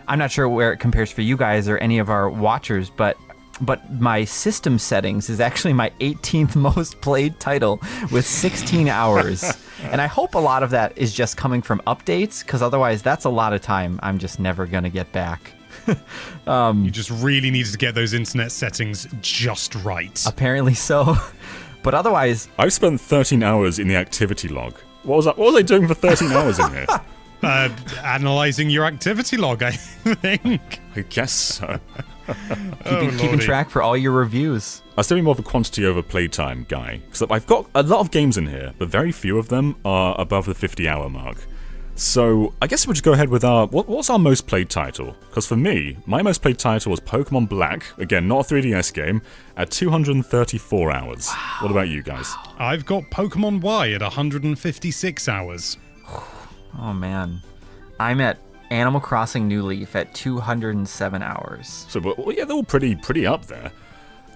Speaker 3: I'm not sure where it compares for you guys or any of our watchers, but my system settings is actually my 18th most played title with 16 hours. And I hope a lot of that is just coming from updates, because otherwise that's a lot of time I'm just never going to get back.
Speaker 2: You just really needed to get those internet settings just right.
Speaker 3: Apparently so. But otherwise,
Speaker 1: I've spent 13 hours in the activity log. What was I doing for 13 hours in here?
Speaker 2: Analyzing your activity log, I think.
Speaker 1: I guess so.
Speaker 3: keeping track for all your reviews.
Speaker 1: I was definitely more of a quantity over playtime guy, because I've got a lot of games in here, but very few of them are above the 50-hour mark. So I guess we'll just go ahead with what's our most played title? Because for me, my most played title was Pokemon Black, again, not a 3DS game, at 234 hours. Wow. What about you guys?
Speaker 2: I've got Pokemon Y at 156 hours.
Speaker 3: Oh man, I'm at Animal Crossing New Leaf at 207 hours.
Speaker 1: So, well, yeah, they're all pretty up there.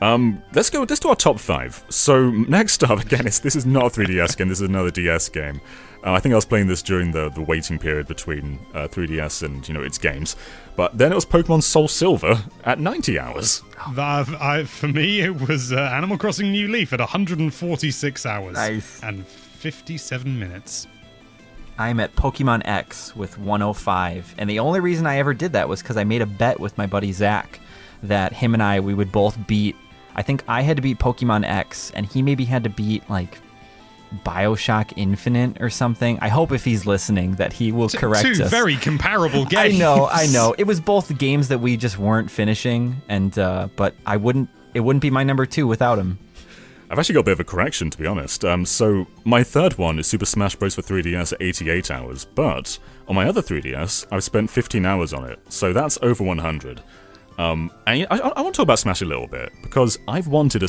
Speaker 1: Let's do our top 5. So next up, again, this is not a 3DS game, this is another DS game. I think I was playing this during the waiting period between 3DS and, its games. But then it was Pokemon Soul Silver at 90 hours.
Speaker 2: For me, it was Animal Crossing New Leaf at 146 hours.
Speaker 3: Nice.
Speaker 2: And 57 minutes.
Speaker 3: I'm at Pokemon X with 105. And the only reason I ever did that was because I made a bet with my buddy Zach that him and we would both beat. I think I had to beat Pokemon X, and he maybe had to beat, like, BioShock Infinite or something. I hope if he's listening that he will correct us.
Speaker 2: Two very comparable games.
Speaker 3: I know. It was both games that we just weren't finishing, and but it wouldn't be my number 2 without him.
Speaker 1: I've actually got a bit of a correction, to be honest. So my third one is Super Smash Bros. For 3DS at 88 hours, but on my other 3DS, I've spent 15 hours on it, so that's over 100. And I want to talk about Smash a little bit, because I've wanted a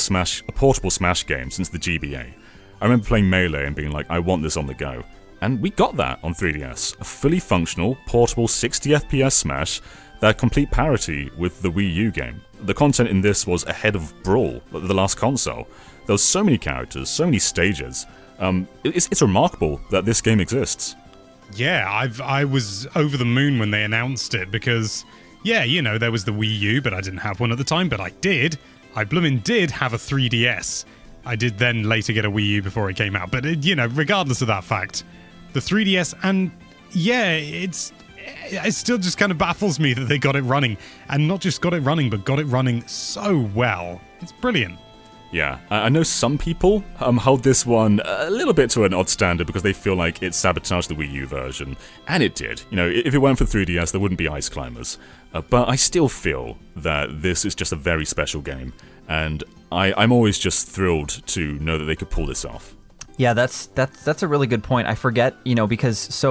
Speaker 1: portable Smash game since the GBA. I remember playing Melee and being like, I want this on the go. And we got that on 3DS. A fully functional, portable 60 FPS Smash that had complete parity with the Wii U game. The content in this was ahead of Brawl, the last console. There was so many characters, so many stages. It's remarkable that this game exists.
Speaker 2: Yeah, I was over the moon when they announced it, because... yeah, there was the Wii U, but I didn't have one at the time, but I did. I bloomin' did have a 3DS. I did then later get a Wii U before it came out, but, regardless of that fact, the 3DS, and yeah, it still just kind of baffles me that they got it running, and not just got it running, but got it running so well. It's brilliant.
Speaker 1: Yeah, I know some people hold this one a little bit to an odd standard because they feel like it sabotaged the Wii U version, and it did. If it weren't for 3DS, there wouldn't be Ice Climbers. But I still feel that this is just a very special game, and I'm always just thrilled to know that they could pull this off.
Speaker 3: Yeah, that's a really good point. I forget, because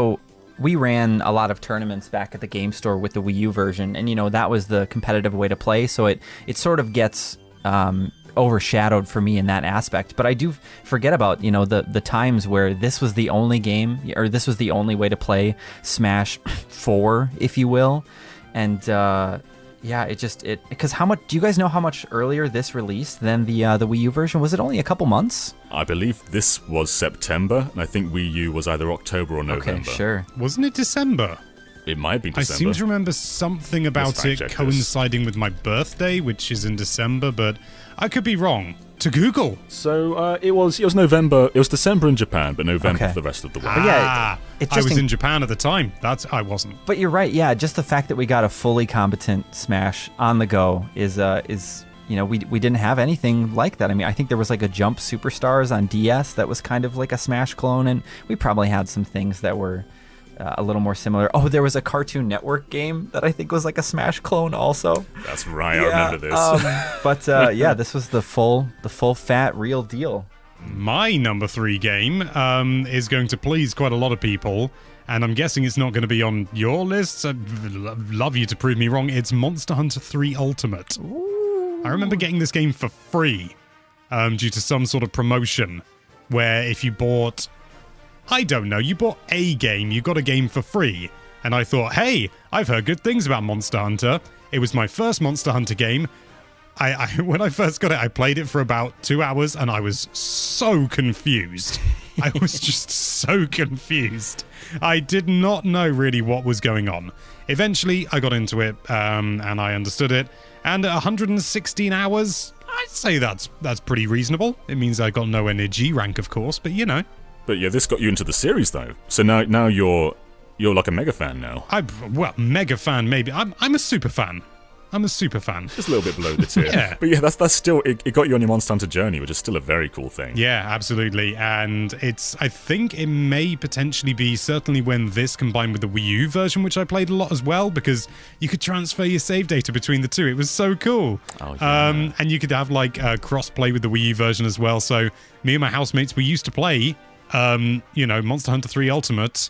Speaker 3: we ran a lot of tournaments back at the game store with the Wii U version, and that was the competitive way to play, so it sort of gets overshadowed for me in that aspect. But I do forget about the times where this was the only game, or this was the only way to play Smash 4, if you will. And yeah, because how much do you guys know how much earlier this released than the Wii U version? Was it only a couple months?
Speaker 1: I believe this was September, and I think Wii U was either October or November.
Speaker 3: Okay, sure.
Speaker 2: Wasn't it December?
Speaker 1: It might be December.
Speaker 2: I seem to remember something about it coinciding with my birthday, which is in December, but I could be wrong. To Google.
Speaker 1: So it was November. It was December in Japan, but November for the rest of the world.
Speaker 2: I was in Japan at the time. I wasn't.
Speaker 3: But you're right. Yeah, just the fact that we got a fully competent Smash on the go is we didn't have anything like that. I mean, I think there was like a Jump Superstars on DS that was kind of like a Smash clone, and we probably had some things that were a little more similar. Oh, there was a Cartoon Network game that I think was like a Smash clone also.
Speaker 1: That's right, I remember this.
Speaker 3: But yeah, this was the full fat real deal.
Speaker 2: My number 3 game is going to please quite a lot of people, and I'm guessing it's not going to be on your list. I'd love you to prove me wrong. It's Monster Hunter 3 Ultimate. Ooh. I remember getting this game for free due to some sort of promotion where if you bought... I don't know, you bought a game, you got a game for free. And I thought, hey, I've heard good things about Monster Hunter. It was my first Monster Hunter game. When I first got it, I played it for about 2 hours, and I was so confused. I was just so confused. I did not know really what was going on. Eventually, I got into it, and I understood it. And at 116 hours, I'd say that's pretty reasonable. It means I got nowhere near G rank, of course, but
Speaker 1: But yeah, this got you into the series though. So now you're like a mega fan now.
Speaker 2: Mega fan maybe. I'm a super fan. I'm a super fan.
Speaker 1: Just a little bit below the tier.
Speaker 2: Yeah.
Speaker 1: But yeah, that's still it got you on your Monster Hunter journey, which is still a very cool thing.
Speaker 2: Yeah, absolutely. And I think it may potentially be certainly when this combined with the Wii U version, which I played a lot as well, because you could transfer your save data between the two. It was so cool.
Speaker 1: Oh, yeah.
Speaker 2: And you could have like cross-play with the Wii U version as well. So me and my housemates, we used to play Monster Hunter 3 Ultimate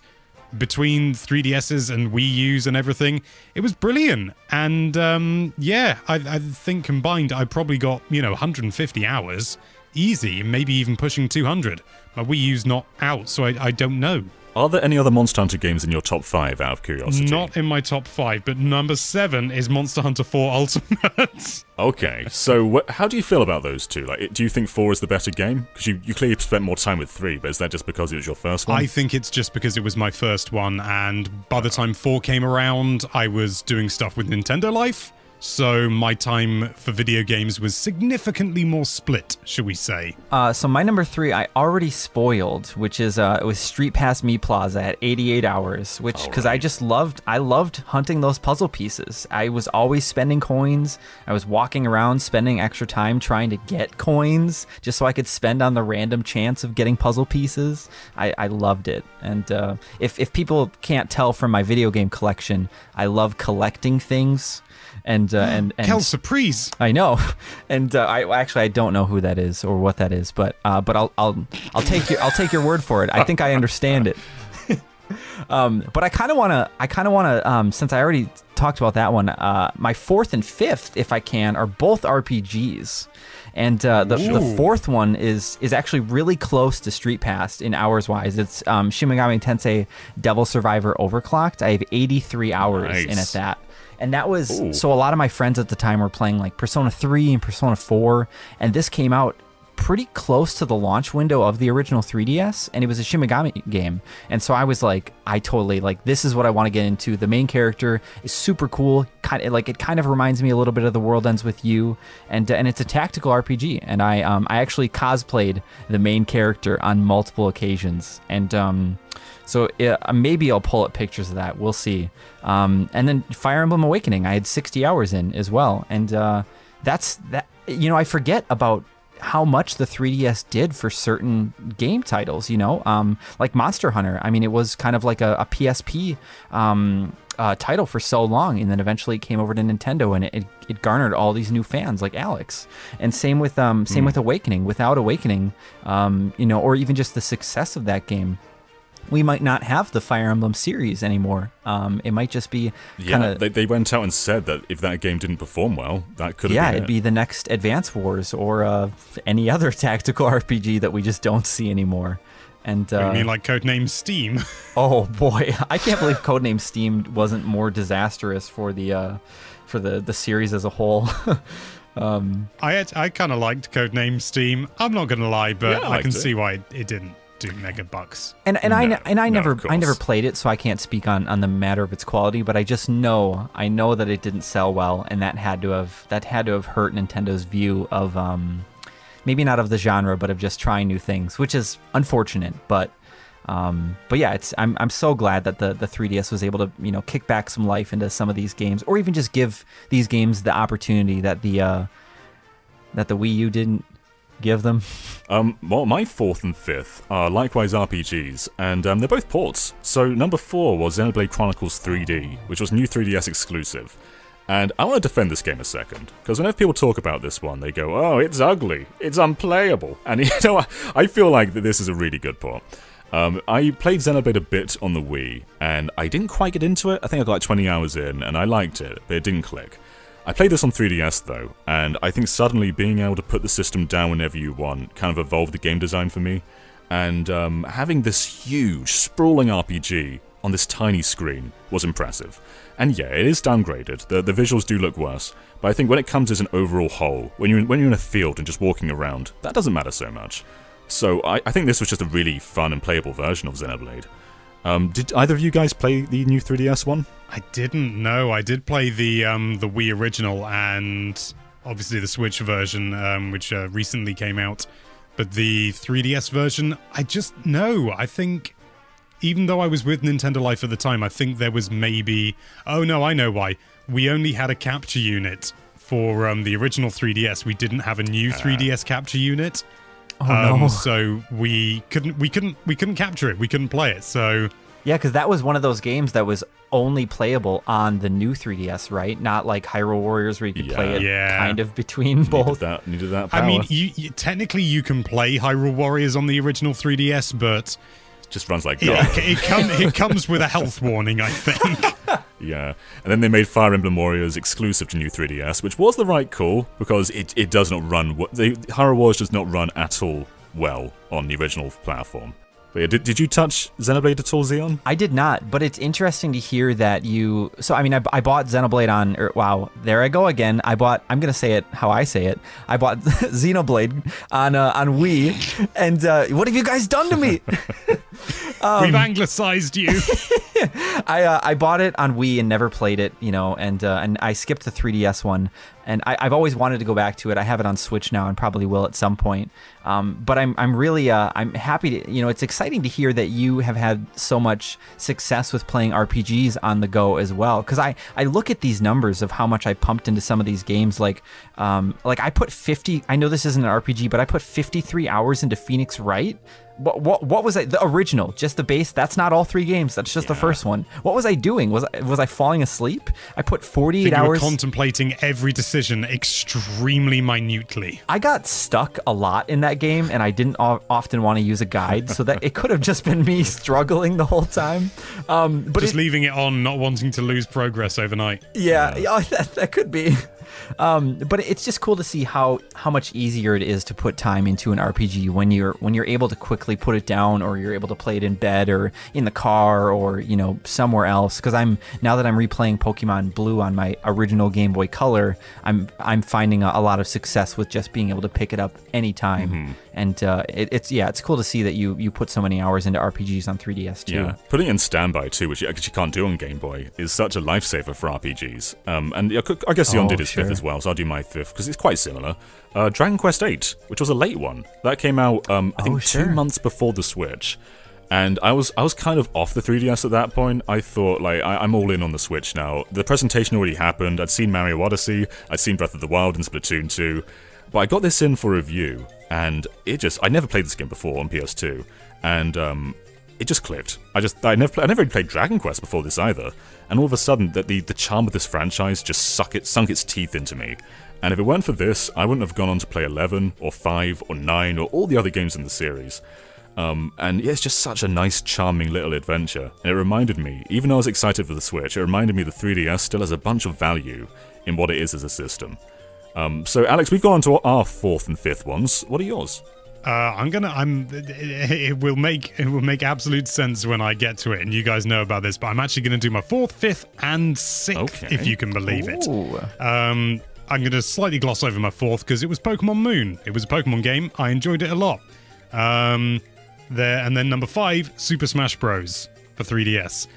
Speaker 2: between 3DSs and Wii U's and everything. It was brilliant. And I think combined I probably got 150 hours easy, maybe even pushing 200. My Wii U's not out, so I don't know.
Speaker 1: Are there any other Monster Hunter games in your top 5, out of curiosity?
Speaker 2: Not in my top 5, but number 7 is Monster Hunter 4 Ultimate.
Speaker 1: Okay, so how do you feel about those two? Like, do you think 4 is the better game? Because you clearly spent more time with 3, but is that just because it was your first one?
Speaker 2: I think it's just because it was my first one, and by the time 4 came around, I was doing stuff with Nintendo Life. So my time for video games was significantly more split, should we say.
Speaker 3: So my number 3, I already spoiled, which is it was Street Pass Me Plaza at 88 hours, which because I loved hunting those puzzle pieces. I was always spending coins. I was walking around spending extra time trying to get coins just so I could spend on the random chance of getting puzzle pieces. I loved it. And if people can't tell from my video game collection, I love collecting things. And
Speaker 2: Quelle surprise!
Speaker 3: I know, and I don't know who that is or what that is, but I'll take your word for it. I think I understand it. But I kind of wanna since I already talked about that one, my 4th and 5th, if I can, are both RPGs. And the 4th one is actually really close to Street Pass in hours wise. It's Shimagami Tensei Devil Survivor Overclocked. I have 83 hours in at that. And that was, so a lot of my friends at the time were playing like Persona 3 and Persona 4, and this came out pretty close to the launch window of the original 3DS, and it was a Shimagami game. And so I was like, I totally, like, this is what I want to get into. The main character is super cool. It kind of reminds me a little bit of The World Ends With You, and it's a tactical RPG. And I actually cosplayed the main character on multiple occasions. And so maybe I'll pull up pictures of that. We'll see. And then Fire Emblem Awakening, I had 60 hours in as well. And that's that. You know, I forget about how much the 3DS did for certain game titles, you know, like Monster Hunter. I mean, it was kind of like a PSP title for so long, and then eventually it came over to Nintendo, and it garnered all these new fans like Alex. And same with Awakening. Without Awakening, you know, or even just the success of that game, we might not have the Fire Emblem series anymore. It might just be kind of...
Speaker 1: They went out and said that if that game didn't perform well, that could have been
Speaker 3: it'd be the next Advance Wars or any other tactical RPG that we just don't see anymore. And
Speaker 2: you mean like Codename Steam?
Speaker 3: Oh boy, I can't believe Codename Steam wasn't more disastrous for the series as a whole.
Speaker 2: I kind of liked Codename Steam. I'm not gonna lie, but I can see why it didn't do mega bucks.
Speaker 3: And I never played it, so I can't speak on the matter of its quality, but I just know that it didn't sell well, and that had to have hurt Nintendo's view of maybe not of the genre, but of just trying new things, which is unfortunate. But yeah, I'm so glad that the 3DS was able to, you know, kick back some life into some of these games, or even just give these games the opportunity that the Wii U didn't give them.
Speaker 1: Well, my 4th and 5th are likewise RPGs, and they're both ports. So number 4 was Xenoblade Chronicles 3D, which was new 3DS exclusive. And I want to defend this game a second, because whenever people talk about this one, they go, oh, it's ugly, it's unplayable. And you know, I feel like that this is a really good port. I played Xenoblade a bit on the Wii, and I didn't quite get into it. I think I got like 20 hours in, and I liked it, but it didn't click. I played this on 3DS though, and I think suddenly being able to put the system down whenever you want kind of evolved the game design for me, and having this huge, sprawling RPG on this tiny screen was impressive. And yeah, it is downgraded, the visuals do look worse, but I think when it comes as an overall whole, when you're in a field and just walking around, that doesn't matter so much. So I think this was just a really fun and playable version of Xenoblade. Did either of you guys play the new 3DS one?
Speaker 2: I didn't know. I did play the Wii original and obviously the Switch version, which recently came out. But the 3DS version, I just know. I think, even though I was with Nintendo Life at the time, I think there was maybe... Oh no, I know why. We only had a capture unit for the original 3DS. We didn't have a new 3DS capture unit.
Speaker 3: Oh no.
Speaker 2: So we couldn't capture it. We couldn't play it. So
Speaker 3: yeah, because that was one of those games that was only playable on the new 3DS, right? Not like Hyrule Warriors where you could play it kind of between both.
Speaker 1: Needed that power.
Speaker 2: I mean, technically you can play Hyrule Warriors on the original 3DS, but
Speaker 1: just runs like
Speaker 2: it comes with a health warning, I think.
Speaker 1: Yeah, and then they made Fire Emblem Warriors exclusive to new 3DS, which was the right call, because it does not run... Hyrule Warriors does not run at all well on the original platform. But yeah, did you touch Xenoblade at all, Xeon?
Speaker 3: I did not, but it's interesting to hear that you... So, I mean, I bought Xenoblade on... wow, there I go again. I'm going to say it how I say it. I bought Xenoblade on Wii, and what have you guys done to me?
Speaker 2: We've anglicized you.
Speaker 3: I bought it on Wii and never played it, and I skipped the 3DS one. And I've always wanted to go back to it. I have it on Switch now and probably will at some point. But I'm really I'm happy to, it's exciting to hear that you have had so much success with playing RPGs on the go as well. Because I look at these numbers of how much I pumped into some of these games. Like I put 50. I know this isn't an RPG, but I put 53 hours into Phoenix Wright. What was I? The original, just the base. That's not all 3 games. That's just the first one. What was I doing? Was I falling asleep? I put 48 hours.
Speaker 2: You were contemplating every decision extremely minutely.
Speaker 3: I got stuck a lot in that game, and I didn't often want to use a guide, so that it could have just been me struggling the whole time. But
Speaker 2: just leaving it on, not wanting to lose progress overnight.
Speaker 3: Yeah, that could be. But it's just cool to see how much easier it is to put time into an RPG when you're able to quickly put it down, or you're able to play it in bed or in the car or somewhere else. Because now that I'm replaying Pokemon Blue on my original Game Boy Color, I'm finding a lot of success with just being able to pick it up anytime. Mm-hmm. And it's cool to see that you put so many hours into RPGs on 3DS too.
Speaker 1: Yeah, putting it in standby too, which you actually can't do on Game Boy, is such a lifesaver for RPGs. And I guess Sion did his fifth as well, so I'll do my fifth because it's quite similar. Dragon Quest VIII, which was a late one, that came out I think 2 months before the Switch. And I was kind of off the 3DS at that point. I thought, I'm all in on the Switch now. The presentation already happened. I'd seen Mario Odyssey, I'd seen Breath of the Wild and Splatoon 2. But I got this in for review, and I never played this game before on PS2, and it just clicked. I never really played Dragon Quest before this either, and all of a sudden, the charm of this franchise just sunk its teeth into me. And if it weren't for this, I wouldn't have gone on to play 11, or 5, or 9, or all the other games in the series. And yeah, it's just such a nice, charming little adventure. And it reminded me, even though I was excited for the Switch, it reminded me the 3DS still has a bunch of value in what it is as a system. So Alex, we've gone on to our 4th and 5th ones. What are yours?
Speaker 2: It will make absolute sense when I get to it, and you guys know about this, but I'm actually going to do my 4th, 5th, and 6th, if you can believe it. I'm going to slightly gloss over my 4th because it was Pokemon Moon. It was a Pokemon game. I enjoyed it a lot. And then number 5, Super Smash Bros. For 3DS,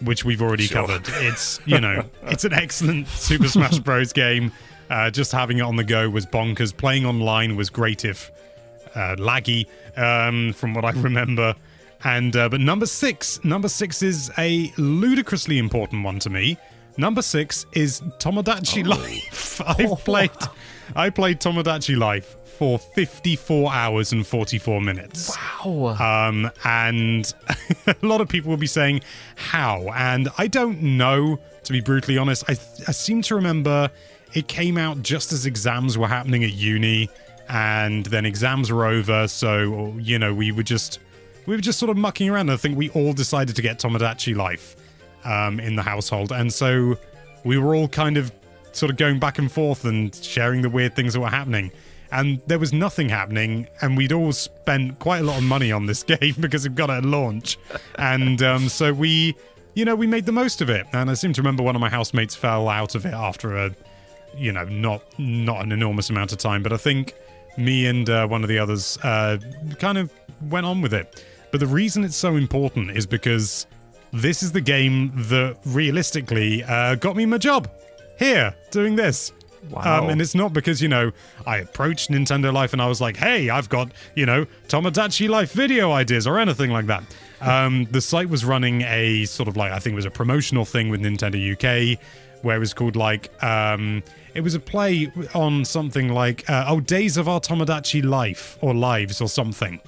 Speaker 2: which we've already covered. It's it's an excellent Super Smash Bros. Game. Just having it on the go was bonkers. Playing online was great if laggy, from what I remember. And but number six is a ludicrously important one to me. Number 6 is Tomodachi Life. I played Tomodachi Life for 54 hours and 44 minutes.
Speaker 3: Wow.
Speaker 2: And a lot of people will be saying, how? And I don't know, to be brutally honest. I seem to remember it came out just as exams were happening at uni, and then exams were over, so, we were just sort of mucking around. I think we all decided to get Tomodachi Life in the household, and so we were all kind of sort of going back and forth and sharing the weird things that were happening. And there was nothing happening, and we'd all spent quite a lot of money on this game because it got at launch. And so we made the most of it. And I seem to remember one of my housemates fell out of it after not an enormous amount of time. But I think me and one of the others kind of went on with it. But the reason it's so important is because this is the game that realistically got me my job here doing this.
Speaker 3: Wow.
Speaker 2: And it's not because, I approached Nintendo Life and I was like, hey, I've got, Tomodachi Life video ideas or anything like that. The site was running a sort of I think it was a promotional thing with Nintendo UK where it was called it was a play on something like, Days of Our Tomodachi Life or Lives or something.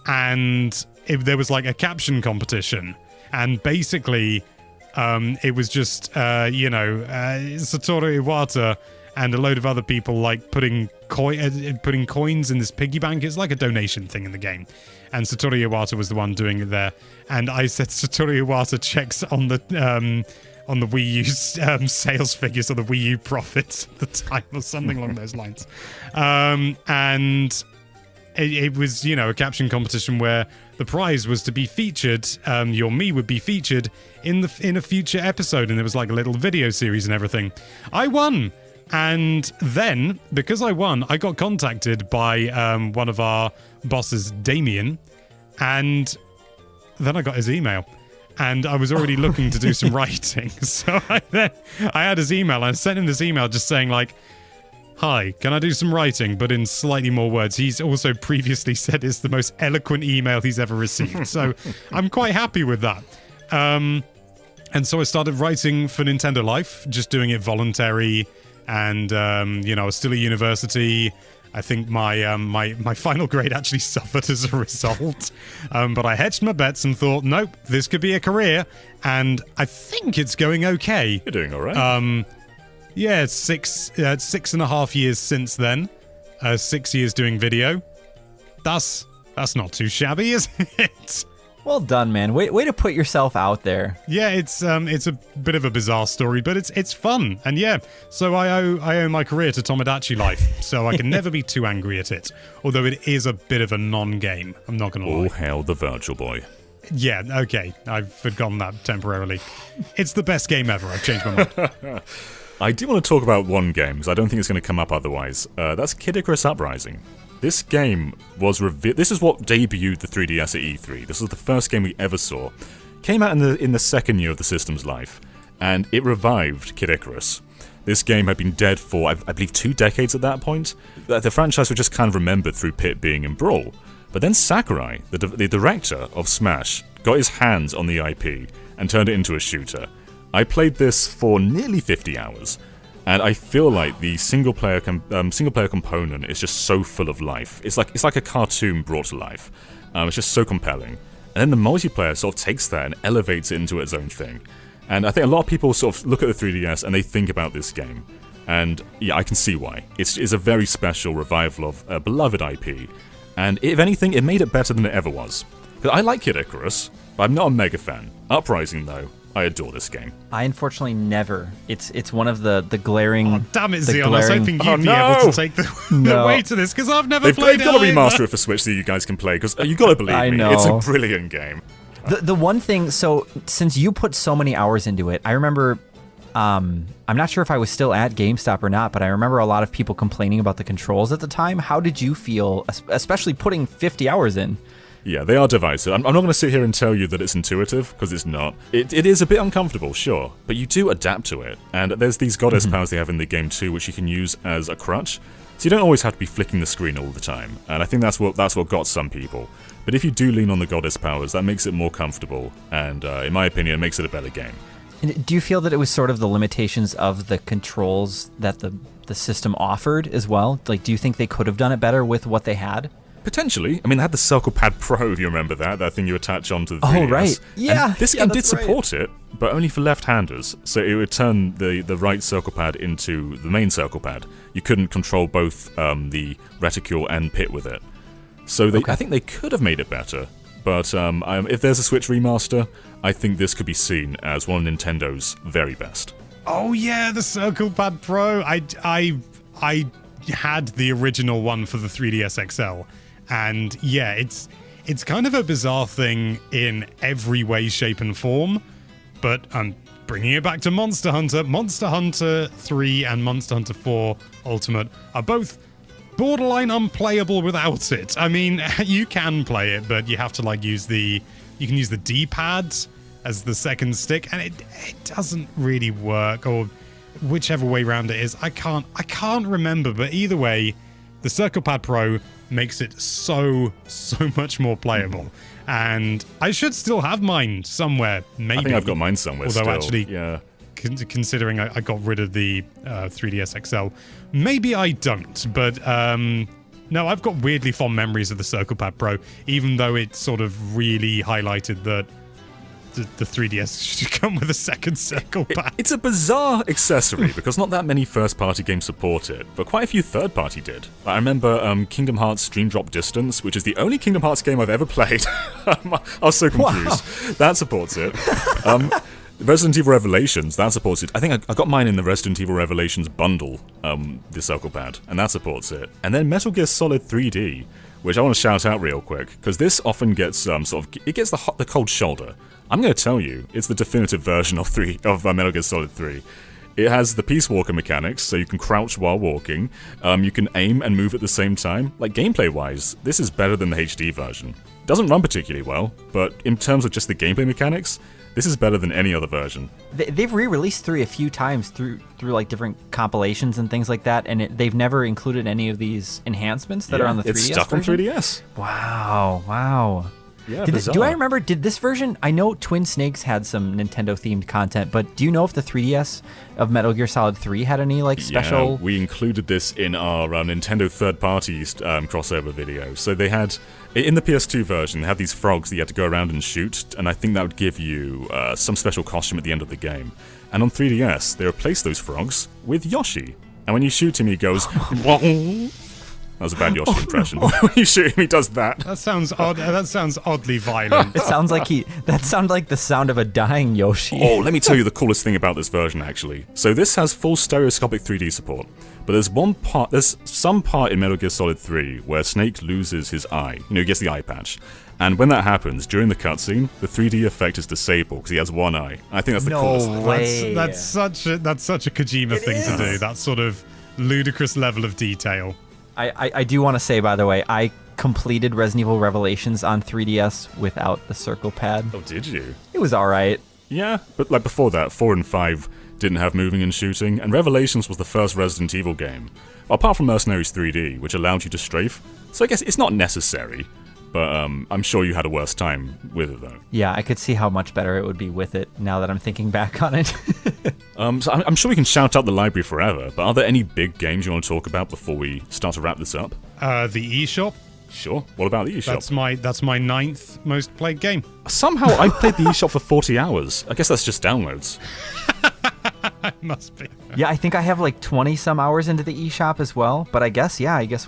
Speaker 2: And there was a caption competition. And basically, it was just, Satoru Iwata and a load of other people putting coins in this piggy bank. It's like a donation thing in the game. And Satoru Iwata was the one doing it there. And I said Satoru Iwata checks on the Wii U sales figures or the Wii U profits at the time or something along those lines. And it was, a caption competition where the prize was to be featured, your me would be featured in a future episode, and there was like a little video series and everything. I won! And then, because I won, I got contacted by one of our bosses, Damien, and then I got his email. And I was already looking to do some writing. So I had his email, and I sent him this email just saying, like, hi, can I do some writing, but in slightly more words? He's also previously said it's the most eloquent email he's ever received. So I'm quite happy with that. And so I started writing for Nintendo Life, just doing it voluntary. And, I was still at university. I think my final grade actually suffered as a result. But I hedged my bets and thought, nope, this could be a career. And I think it's going okay.
Speaker 1: You're doing all right.
Speaker 2: Yeah, it's 6.5 years since then. 6 years doing video. That's not too shabby, is it?
Speaker 3: Well done, man. Way to put yourself out there.
Speaker 2: Yeah, it's a bit of a bizarre story, but it's fun. And yeah, so I owe my career to Tomodachi Life, so I can never be too angry at it. Although it is a bit of a non-game, I'm not gonna lie.
Speaker 1: All hail the Virtual Boy.
Speaker 2: Yeah, okay, I've forgotten that temporarily. It's the best game ever. I've changed my mind.
Speaker 1: I do want to talk about one game, because I don't think it's going to come up otherwise. That's Kidicarus Uprising. This game was revealed. This is what debuted the 3DS at E3. This was the first game we ever saw. Came out in the second year of the system's life, and it revived Kid Icarus. This game had been dead for, I believe, 2 decades at that point. The franchise was just kind of remembered through Pit being in Brawl. But then Sakurai, the director of Smash, got his hands on the IP and turned it into a shooter. I played this for nearly 50 hours. And I feel like the single player component is just so full of life. It's like a cartoon brought to life. It's just so compelling. And then the multiplayer sort of takes that and elevates it into its own thing. And I think a lot of people sort of look at the 3DS and they think about this game. And yeah, I can see why. It's a very special revival of a beloved IP. And if anything, it made it better than it ever was. Because I like Kid Icarus, but I'm not a mega fan. Uprising, though, I adore this game.
Speaker 3: I unfortunately never. It's one of the glaring.
Speaker 2: Oh, damn it, Zion. I was hoping you'd be able to take the weight of this, because I've never played it.
Speaker 1: They've got to remaster it for Switch so you guys can play, because you got to believe me, it's a brilliant game.
Speaker 3: The one thing, so since you put so many hours into it, I remember, I'm not sure if I was still at GameStop or not, but I remember a lot of people complaining about the controls at the time. How did you feel, especially putting 50 hours in?
Speaker 1: Yeah, they are divisive. I'm not going to sit here and tell you that it's intuitive, because it's not. It is a bit uncomfortable, sure, but you do adapt to it. And there's these goddess powers they have in the game too, which you can use as a crutch. So you don't always have to be flicking the screen all the time. And I think that's what got some people. But if you do lean on the goddess powers, that makes it more comfortable. And in my opinion, it makes it a better game.
Speaker 3: And do you feel that it was sort of the limitations of the controls that the system offered as well? Like, do you think they could have done it better with what they had?
Speaker 1: Potentially. I mean, they had the Circle Pad Pro, if you remember that thing you attach onto the 3DS.
Speaker 3: Oh, right. Yeah.
Speaker 1: And this game did support it, but only for left-handers. So it would turn the right Circle Pad into the main Circle Pad. You couldn't control both the reticule and Pit with it. So I think they could have made it better. But if there's a Switch remaster, I think this could be seen as one of Nintendo's very best.
Speaker 2: Oh yeah, the Circle Pad Pro. I had the original one for the 3DS XL. And yeah, it's kind of a bizarre thing in every way, shape, and form. But I'm bringing it back to Monster Hunter. Monster Hunter 3 and Monster Hunter 4 Ultimate are both borderline unplayable without it. I mean, you can play it, but you have to you can use the D-pad as the second stick, and it doesn't really work, or whichever way around it is. I can't remember, but either way, the Circle Pad Pro makes it so much more playable. And I should still have mine somewhere, maybe.
Speaker 1: I think I've got mine somewhere
Speaker 2: although
Speaker 1: still.
Speaker 2: Actually,
Speaker 1: yeah.
Speaker 2: Considering I got rid of the 3DS XL, maybe I don't, but no, I've got weirdly fond memories of the Circle Pad Pro, even though it sort of really highlighted that the 3DS should come with a second Circle Pad.
Speaker 1: It's a bizarre accessory, because not that many first-party games support it, but quite a few third-party did. I remember Kingdom Hearts Dream Drop Distance, which is the only Kingdom Hearts game I've ever played. I was so confused. Wow. That supports it. Resident Evil Revelations, that supports it. I think I got mine in the Resident Evil Revelations bundle, the Circle Pad, and that supports it. And then Metal Gear Solid 3D, which I want to shout out real quick, because this often gets it gets the cold shoulder. I'm going to tell you, it's the definitive version of Metal Gear Solid 3. It has the Peace Walker mechanics, so you can crouch while walking, you can aim and move at the same time. Like, gameplay-wise, this is better than the HD version. Doesn't run particularly well, but in terms of just the gameplay mechanics, this is better than any other version.
Speaker 3: They've re-released 3 a few times through like different compilations and things like that, and they've never included any of these enhancements that are on the 3DS
Speaker 1: it's stuck
Speaker 3: version?
Speaker 1: on 3DS.
Speaker 3: Wow.
Speaker 1: Yeah,
Speaker 3: Do I remember, did this version, I know Twin Snakes had some Nintendo-themed content, but do you know if the 3DS of Metal Gear Solid 3 had any, like, special...
Speaker 1: Yeah, we included this in our Nintendo third-party crossover video. So they had, in the PS2 version, they had these frogs that you had to go around and shoot, and I think that would give you some special costume at the end of the game. And on 3DS, they replaced those frogs with Yoshi. And when you shoot him, he goes... That was a bad Yoshi impression. When you shoot him, he does that.
Speaker 2: That sounds odd. That sounds oddly violent.
Speaker 3: It sounds like that sounded like the sound of a dying Yoshi.
Speaker 1: Oh, let me tell you the coolest thing about this version, actually. So this has full stereoscopic 3D support, but there's some part in Metal Gear Solid 3 where Snake loses his eye. He gets the eye patch. And when that happens, during the cutscene, the 3D effect is disabled because he has one eye. I think that's the coolest thing.
Speaker 3: Way.
Speaker 2: That's such a Kojima thing to do. That sort of ludicrous level of detail.
Speaker 3: I do want to say, by the way, I completed Resident Evil Revelations on 3DS without the circle pad.
Speaker 1: Oh, did you?
Speaker 3: It was alright.
Speaker 1: Yeah, but like before that, 4 and 5 didn't have moving and shooting, and Revelations was the first Resident Evil game, apart from Mercenaries 3D, which allowed you to strafe. So I guess it's not necessary, but I'm sure you had a worse time with it, though.
Speaker 3: Yeah, I could see how much better it would be with it, now that I'm thinking back on it.
Speaker 1: So I'm sure we can shout out the library forever, but are there any big games you want to talk about before we start to wrap this up?
Speaker 2: The eShop.
Speaker 1: Sure. What about the eShop?
Speaker 2: That's my 9th most played game.
Speaker 1: Somehow I've played the eShop for 40 hours. I guess that's just downloads.
Speaker 2: It must be.
Speaker 3: Yeah, I think I have like 20 some hours into the eShop as well, but I guess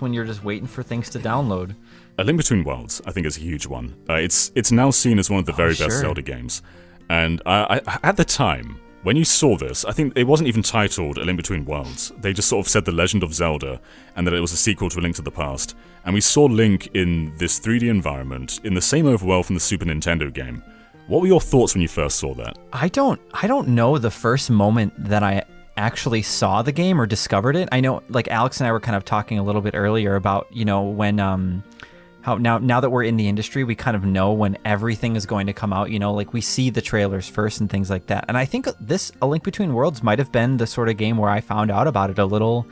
Speaker 3: when you're just waiting for things to download.
Speaker 1: A Link Between Worlds, I think, is a huge one. It's now seen as one of the very best Zelda games. And I at the time, when you saw this, I think it wasn't even titled A Link Between Worlds. They just sort of said The Legend of Zelda, and that it was a sequel to A Link to the Past. And we saw Link in this 3D environment, in the same overworld from the Super Nintendo game. What were your thoughts when you first saw that? I
Speaker 3: don't know the first moment that I actually saw the game or discovered it. I know, like, Alex and I were kind of talking a little bit earlier about, when... how now that we're in the industry, we kind of know when everything is going to come out, like we see the trailers first and things like that. And I think A Link Between Worlds might have been the sort of game where I found out about it a little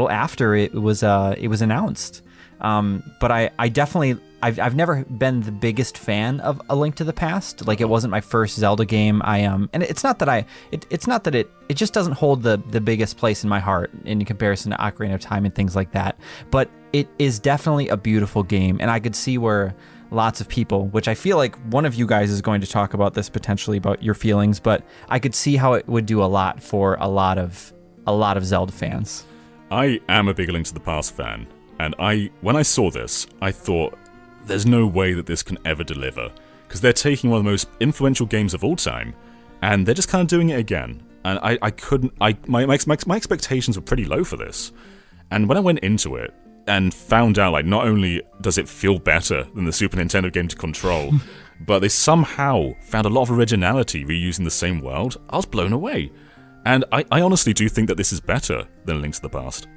Speaker 3: after it was announced. But I definitely, I've never been the biggest fan of A Link to the Past. Like, it wasn't my first Zelda game. And it's not that it just doesn't hold the biggest place in my heart in comparison to Ocarina of Time and things like that. But it is definitely a beautiful game, and I could see where lots of people, which I feel like one of you guys is going to talk about this potentially, about your feelings, but I could see how it would do a lot for a lot of Zelda fans.
Speaker 1: I am a big Link to the Past fan, and when I saw this, I thought, there's no way that this can ever deliver, because they're taking one of the most influential games of all time, and they're just kind of doing it again. And my expectations were pretty low for this. And when I went into it, and found out, like, not only does it feel better than the Super Nintendo game to control, but they somehow found a lot of originality reusing the same world, I was blown away. And I honestly do think that this is better than Link to the Past.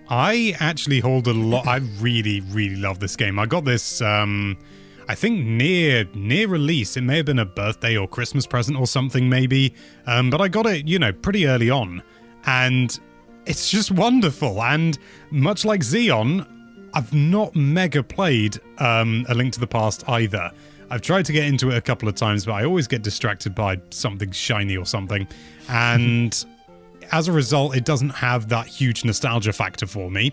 Speaker 2: I actually hold a lot... I really, really love this game. I got this, I think near release. It may have been a birthday or Christmas present or something, maybe. But I got it, pretty early on. And... it's just wonderful, and much like Xeon, I've not mega played A Link to the Past either. I've tried to get into it a couple of times, but I always get distracted by something shiny or something, and as a result, it doesn't have that huge nostalgia factor for me.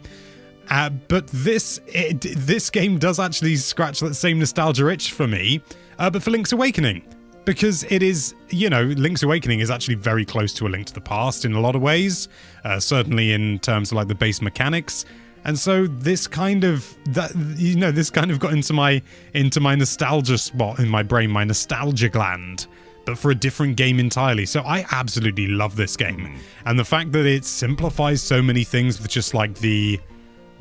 Speaker 2: But this game does actually scratch that same nostalgia itch for me, but for Link's Awakening. Because it is, Link's Awakening is actually very close to A Link to the Past in a lot of ways, certainly in terms of like the base mechanics. And so this kind of got into my nostalgia spot in my brain, my nostalgia gland, but for a different game entirely. So I absolutely love this game. And the fact that it simplifies so many things with just like the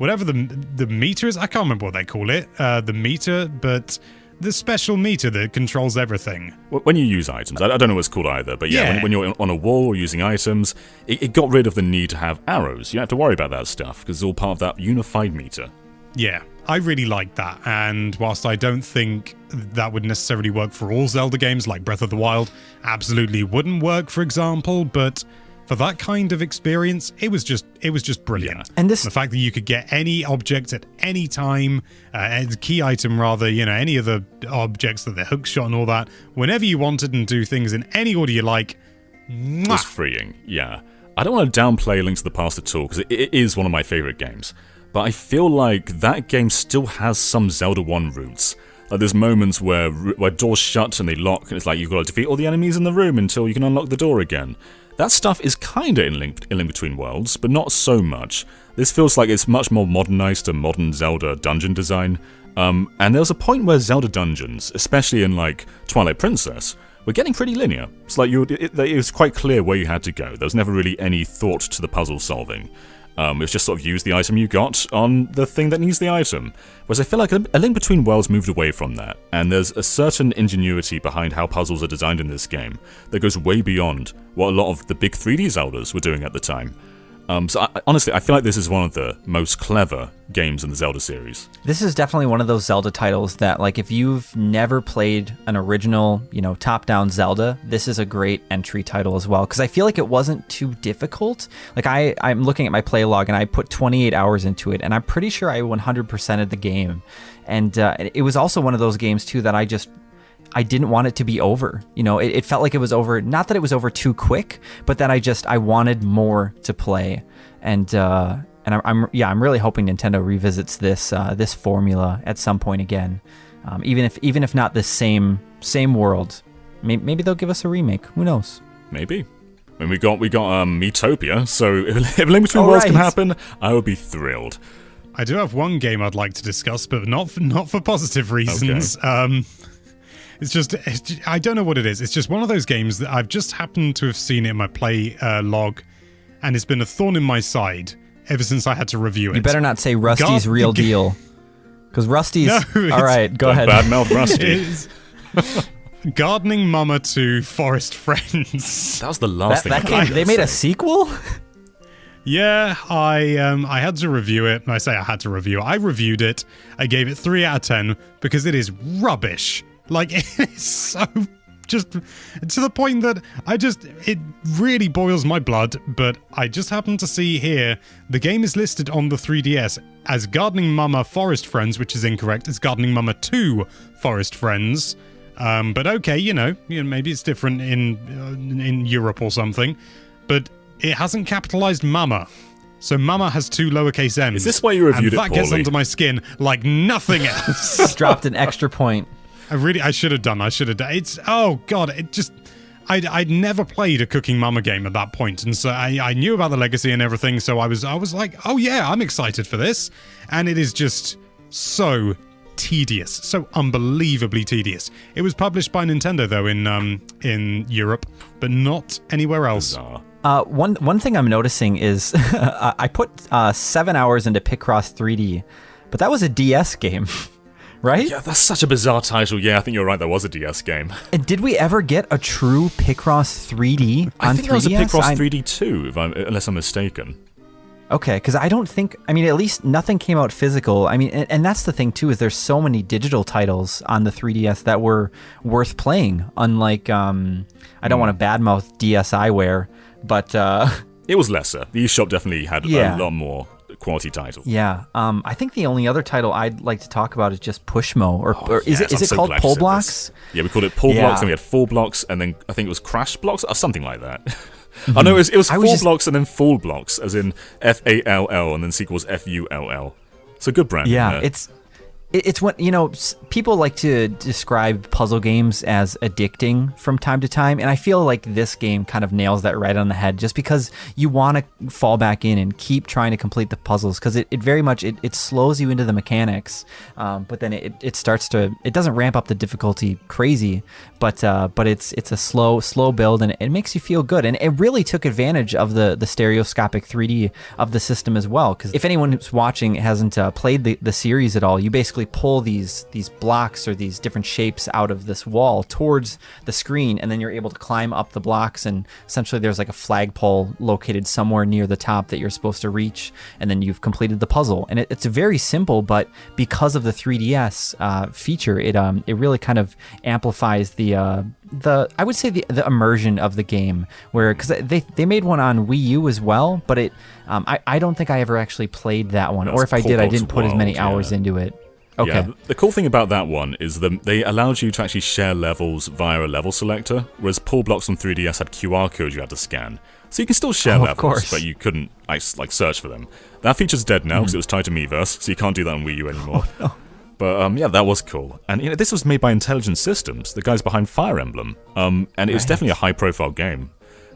Speaker 2: whatever the meter is. I can't remember what they call it. The meter, but the special meter that controls everything.
Speaker 1: When you use items, I don't know what it's called either, but yeah. When you're on a wall or using items, it got rid of the need to have arrows. You don't have to worry about that stuff because it's all part of that unified meter.
Speaker 2: Yeah, I really like that, and whilst I don't think that would necessarily work for all Zelda games, like Breath of the Wild absolutely wouldn't work, for example, but for that kind of experience, it was just brilliant.
Speaker 3: Yeah. And the
Speaker 2: fact that you could get any object at any time, key item rather, any of the objects that the hook shot and all that, whenever you wanted, and do things in any order you like.
Speaker 1: It was freeing, yeah. I don't want to downplay Link to the Past at all, because it is one of my favorite games. But I feel like that game still has some Zelda 1 roots. Like there's moments where doors shut and they lock, and it's like you've got to defeat all the enemies in the room until you can unlock the door again. That stuff is kinda in Link Between Worlds, but not so much. This feels like it's much more modernized to modern Zelda dungeon design. And there's a point where Zelda dungeons, especially in like Twilight Princess, were getting pretty linear. It's like it was quite clear where you had to go. There was never really any thought to the puzzle solving. It was just sort of use the item you got on the thing that needs the item. Whereas I feel like A Link Between Worlds moved away from that, and there's a certain ingenuity behind how puzzles are designed in this game that goes way beyond what a lot of the big 3D Zeldas were doing at the time. So honestly, I feel like this is one of the most clever games in the Zelda series.
Speaker 3: This is definitely one of those Zelda titles that, like, if you've never played an original, top-down Zelda, this is a great entry title as well. Because I feel like it wasn't too difficult. Like, I'm looking at my play log, and I put 28 hours into it, and I'm pretty sure I 100%ed the game. And it was also one of those games, too, that I didn't want it to be over. It felt like it was over. Not that it was over too quick, but that I wanted more to play. And I'm really hoping Nintendo revisits this formula at some point again. Even if not the same world, maybe they'll give us a remake. Who knows?
Speaker 1: Maybe. I mean, we got Miitopia, so if Link Between Worlds can happen, I would be thrilled.
Speaker 2: I do have one game I'd like to discuss, but not for positive reasons.
Speaker 1: Okay.
Speaker 2: It's just, I don't know what it is. It's just one of those games that I've just happened to have seen in my play log, and it's been a thorn in my side ever since I had to review it.
Speaker 3: You better not say Rusty's Real Deal. Because Rusty's...
Speaker 2: No,
Speaker 3: all right, go ahead.
Speaker 1: Badmouth Rusty.
Speaker 2: Gardening Mama 2 Forest Friends.
Speaker 1: That was the last thing
Speaker 3: they made a sequel?
Speaker 2: Yeah, I had to review it. I say I had to review it. I reviewed it. I gave it 3 out of 10 because it is rubbish. Like, it is so just to the point that it really boils my blood, but I just happen to see here, the game is listed on the 3DS as Gardening Mama Forest Friends, which is incorrect. It's Gardening Mama 2 Forest Friends. But okay, maybe it's different in Europe or something, but it hasn't capitalized Mama. So Mama has 2 lowercase m's.
Speaker 1: Is this why you reviewed it
Speaker 2: poorly? And that gets under my skin like nothing else.
Speaker 3: Dropped an extra point.
Speaker 2: I should have done. It's, oh god, I'd never played a Cooking Mama game at that point, and so I knew about the legacy and everything, so I was like, oh yeah, I'm excited for this, and it is just so tedious, so unbelievably tedious. It was published by Nintendo though in Europe, but not anywhere else.
Speaker 1: Bizarre.
Speaker 3: One thing I'm noticing is I put 7 hours into Picross 3D, but that was a DS game. Right?
Speaker 1: Yeah, that's such a bizarre title. Yeah, I think you're right. That was a DS game.
Speaker 3: And did we ever get a true Picross 3D on 3DS?
Speaker 1: I think there was a Picross 3D too, unless I'm mistaken.
Speaker 3: Okay, because I don't think... I mean, at least nothing came out physical. I mean, and that's the thing too, is there's so many digital titles on the 3DS that were worth playing. Unlike, I don't want to badmouth DSiWare, but...
Speaker 1: It was lesser. The eShop definitely had a lot more quality titles.
Speaker 3: Yeah. I think the only other title I'd like to talk about is just Pushmo, or is it called Pull Blocks?
Speaker 1: Yeah, we called it Pull Blocks, and we had 4 blocks, and then I think it was Crash Blocks, or something like that. Oh no, it was 4 blocks and then Full Blocks, as in FALL, and then sequels FULL. So good brand.
Speaker 3: Yeah, It's when, people like to describe puzzle games as addicting from time to time, and I feel like this game kind of nails that right on the head, just because you want to fall back in and keep trying to complete the puzzles, because it very much it slows you into the mechanics, but then it starts to, it doesn't ramp up the difficulty crazy, but it's a slow build, and it makes you feel good, and it really took advantage of the stereoscopic 3D of the system as well, because if anyone who's watching hasn't played the series at all, you basically pull these blocks or these different shapes out of this wall towards the screen, and then you're able to climb up the blocks, and essentially there's like a flagpole located somewhere near the top that you're supposed to reach, and then you've completed the puzzle. And it's very simple, but because of the 3DS feature, it really kind of amplifies the I would say the immersion of the game, where, because they made one on Wii U as well, but I don't think I ever actually played that one, or if I did, I didn't put as many hours into it. Okay.
Speaker 1: Yeah, the cool thing about that one is they allowed you to actually share levels via a level selector, whereas pull blocks on 3DS had QR codes you had to scan. So you can still share levels, but you couldn't like search for them. That feature's dead now because it was tied to Miiverse, so you can't do that on Wii U anymore.
Speaker 3: Oh, no.
Speaker 1: But yeah, that was cool. And this was made by Intelligent Systems, the guys behind Fire Emblem. And it was definitely a high-profile game.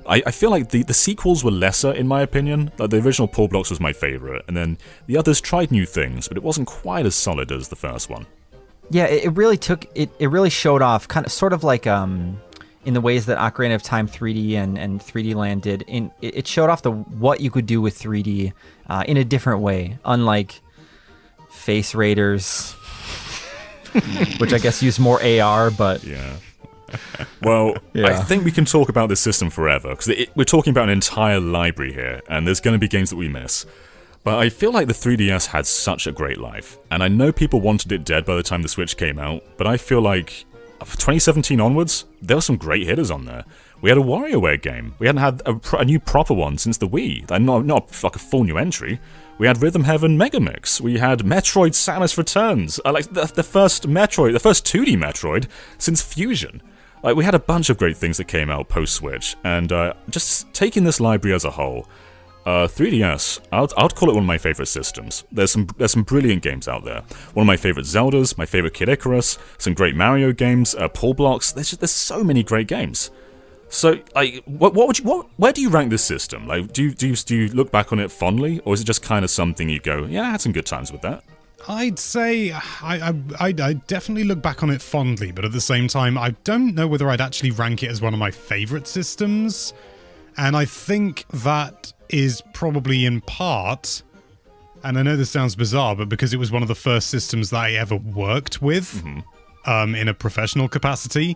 Speaker 1: I feel like the sequels were lesser, in my opinion. Like, the original Pull Blocks was my favourite, and then the others tried new things, but it wasn't quite as solid as the first one.
Speaker 3: Yeah, it really showed off, kind of, sort of like in the ways that Ocarina of Time 3D and 3D Land did. It showed off what you could do with 3D in a different way, unlike Face Raiders, which I guess use more AR, but...
Speaker 1: Yeah. Well, yeah. I think we can talk about this system forever, because we're talking about an entire library here, and there's going to be games that we miss. But I feel like the 3DS had such a great life, and I know people wanted it dead by the time the Switch came out, but I feel like 2017 onwards, there were some great hitters on there. We had a WarioWare game. We hadn't had a new proper one since the Wii. Not like a full new entry. We had Rhythm Heaven Megamix. We had Metroid Samus Returns. Like the first Metroid, the first 2D Metroid since Fusion. Like, we had a bunch of great things that came out post-Switch, and just taking this library as a whole, 3DS, I'd call it one of my favorite systems. There's some brilliant games out there. One of my favorite Zeldas, my favorite Kid Icarus, some great Mario games, Pull Blocks. There's so many great games. So, like, where do you rank this system? Like, do you look back on it fondly, or is it just kind of something you go, yeah, I had some good times with that?
Speaker 2: I'd say I definitely look back on it fondly, but at the same time, I don't know whether I'd actually rank it as one of my favorite systems. And I think that is probably in part, and I know this sounds bizarre, but because it was one of the first systems that I ever worked with in a professional capacity.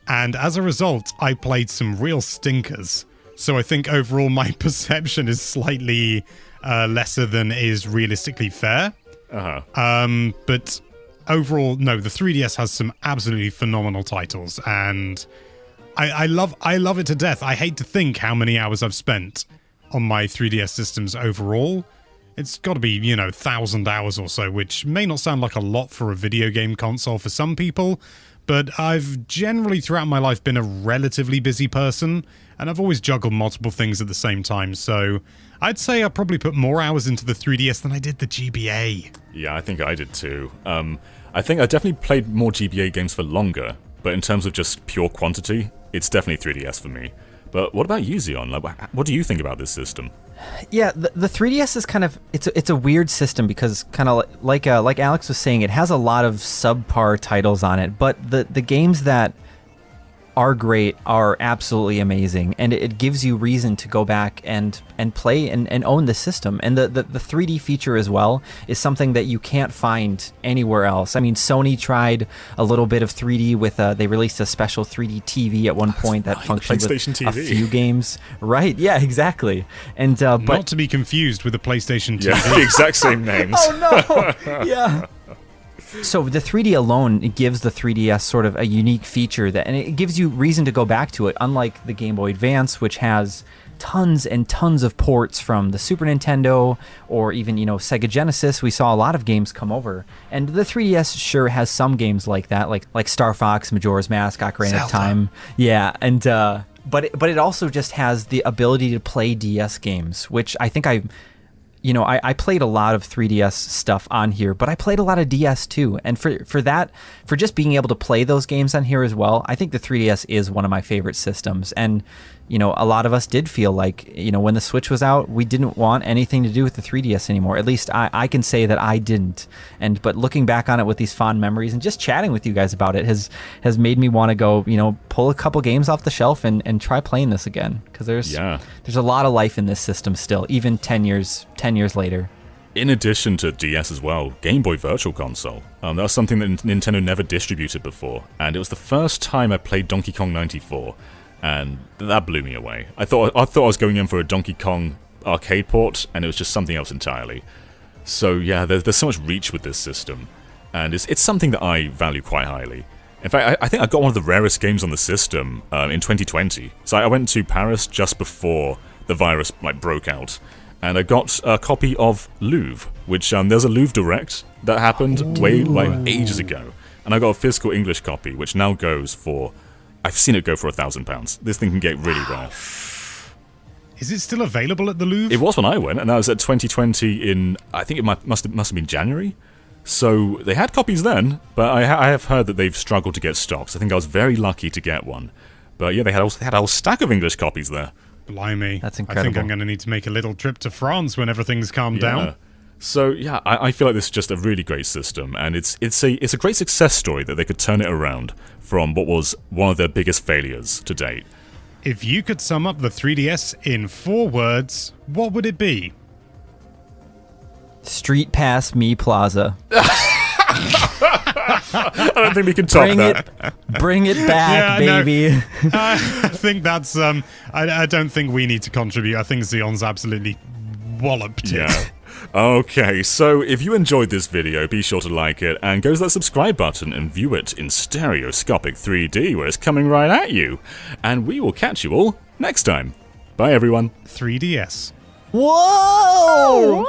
Speaker 2: And as a result, I played some real stinkers. So I think overall my perception is slightly lesser than is realistically fair. But overall, no, the 3DS has some absolutely phenomenal titles, and I love it to death. I hate to think how many hours I've spent on my 3DS systems overall. It's got to be, 1,000 hours or so, which may not sound like a lot for a video game console for some people, but I've generally throughout my life been a relatively busy person, and I've always juggled multiple things at the same time, so I'd say I probably put more hours into the 3DS than I did the GBA.
Speaker 1: Yeah, I think I did too. I think I definitely played more GBA games for longer, but in terms of just pure quantity, it's definitely 3DS for me. But what about you, Xeon? Like, what do you think about this system?
Speaker 3: Yeah, the 3DS is kind of, it's a weird system because kind of like Alex was saying, it has a lot of subpar titles on it, but the games that are great are absolutely amazing, and it gives you reason to go back and play and own the system. And the 3D feature as well is something that you can't find anywhere else. I mean, Sony tried a little bit of 3D with they released a special 3D TV at one point that functioned with
Speaker 1: TV.
Speaker 3: a few games. Right? Yeah, exactly. And but
Speaker 2: not to be confused with the PlayStation TV.
Speaker 1: Yeah, the exact same names.
Speaker 3: Oh no! Yeah. So the 3D alone, it gives the 3DS sort of a unique feature and it gives you reason to go back to it, unlike the Game Boy Advance, which has tons and tons of ports from the Super Nintendo or even, Sega Genesis. We saw a lot of games come over. And the 3DS sure has some games like that, like Star Fox, Majora's Mask, Ocarina of Time. Yeah, and but it also just has the ability to play DS games, which I think you know, I played a lot of 3DS stuff on here, but I played a lot of DS too. And for just being able to play those games on here as well, I think the 3DS is one of my favorite systems. And, you know, a lot of us did feel like, you know, when the Switch was out, we didn't want anything to do with the 3DS anymore. At least I can say that I didn't. But looking back on it with these fond memories and just chatting with you guys about it has made me want to go, you know, pull a couple games off the shelf and try playing this again. Because there's a lot of life in this system still, even 10 years later.
Speaker 1: In addition to DS as well, Game Boy Virtual Console. That was something that Nintendo never distributed before, and it was the first time I played Donkey Kong 94, and that blew me away. I thought I was going in for a Donkey Kong arcade port, and it was just something else entirely. So yeah, there's so much reach with this system, and it's something that I value quite highly. In fact, I think I got one of the rarest games on the system in 2020. So I went to Paris just before the virus broke out, and I got a copy of Louvre, which there's a Louvre Direct that happened ages ago, and I got a physical English copy, which now goes for, I've seen it go for £1,000. This thing can get really rare.
Speaker 2: Is it still available at the Louvre?
Speaker 1: It was when I went, and that was at 2020 in, I think it must have been January. So they had copies then, but I have heard that they've struggled to get stocks. I think I was very lucky to get one. But yeah, they had a whole stack of English copies there.
Speaker 2: Blimey.
Speaker 3: That's incredible.
Speaker 2: I think I'm going to need to make a little trip to France when everything's calmed down.
Speaker 1: So yeah, I feel like this is just a really great system, and it's a great success story that they could turn it around from what was one of their biggest failures to date.
Speaker 2: If you could sum up the 3DS in 4 words, what would it be?
Speaker 3: Street Pass Me Plaza.
Speaker 1: I don't think we can top that.
Speaker 3: Bring it back, baby.
Speaker 2: No, I think that's... I don't think we need to contribute. I think Xeon's absolutely walloped it.
Speaker 1: Yeah. Okay, so if you enjoyed this video, be sure to like it, and go to that subscribe button and view it in stereoscopic 3D, where it's coming right at you. And we will catch you all next time. Bye, everyone.
Speaker 2: 3DS.
Speaker 3: Whoa!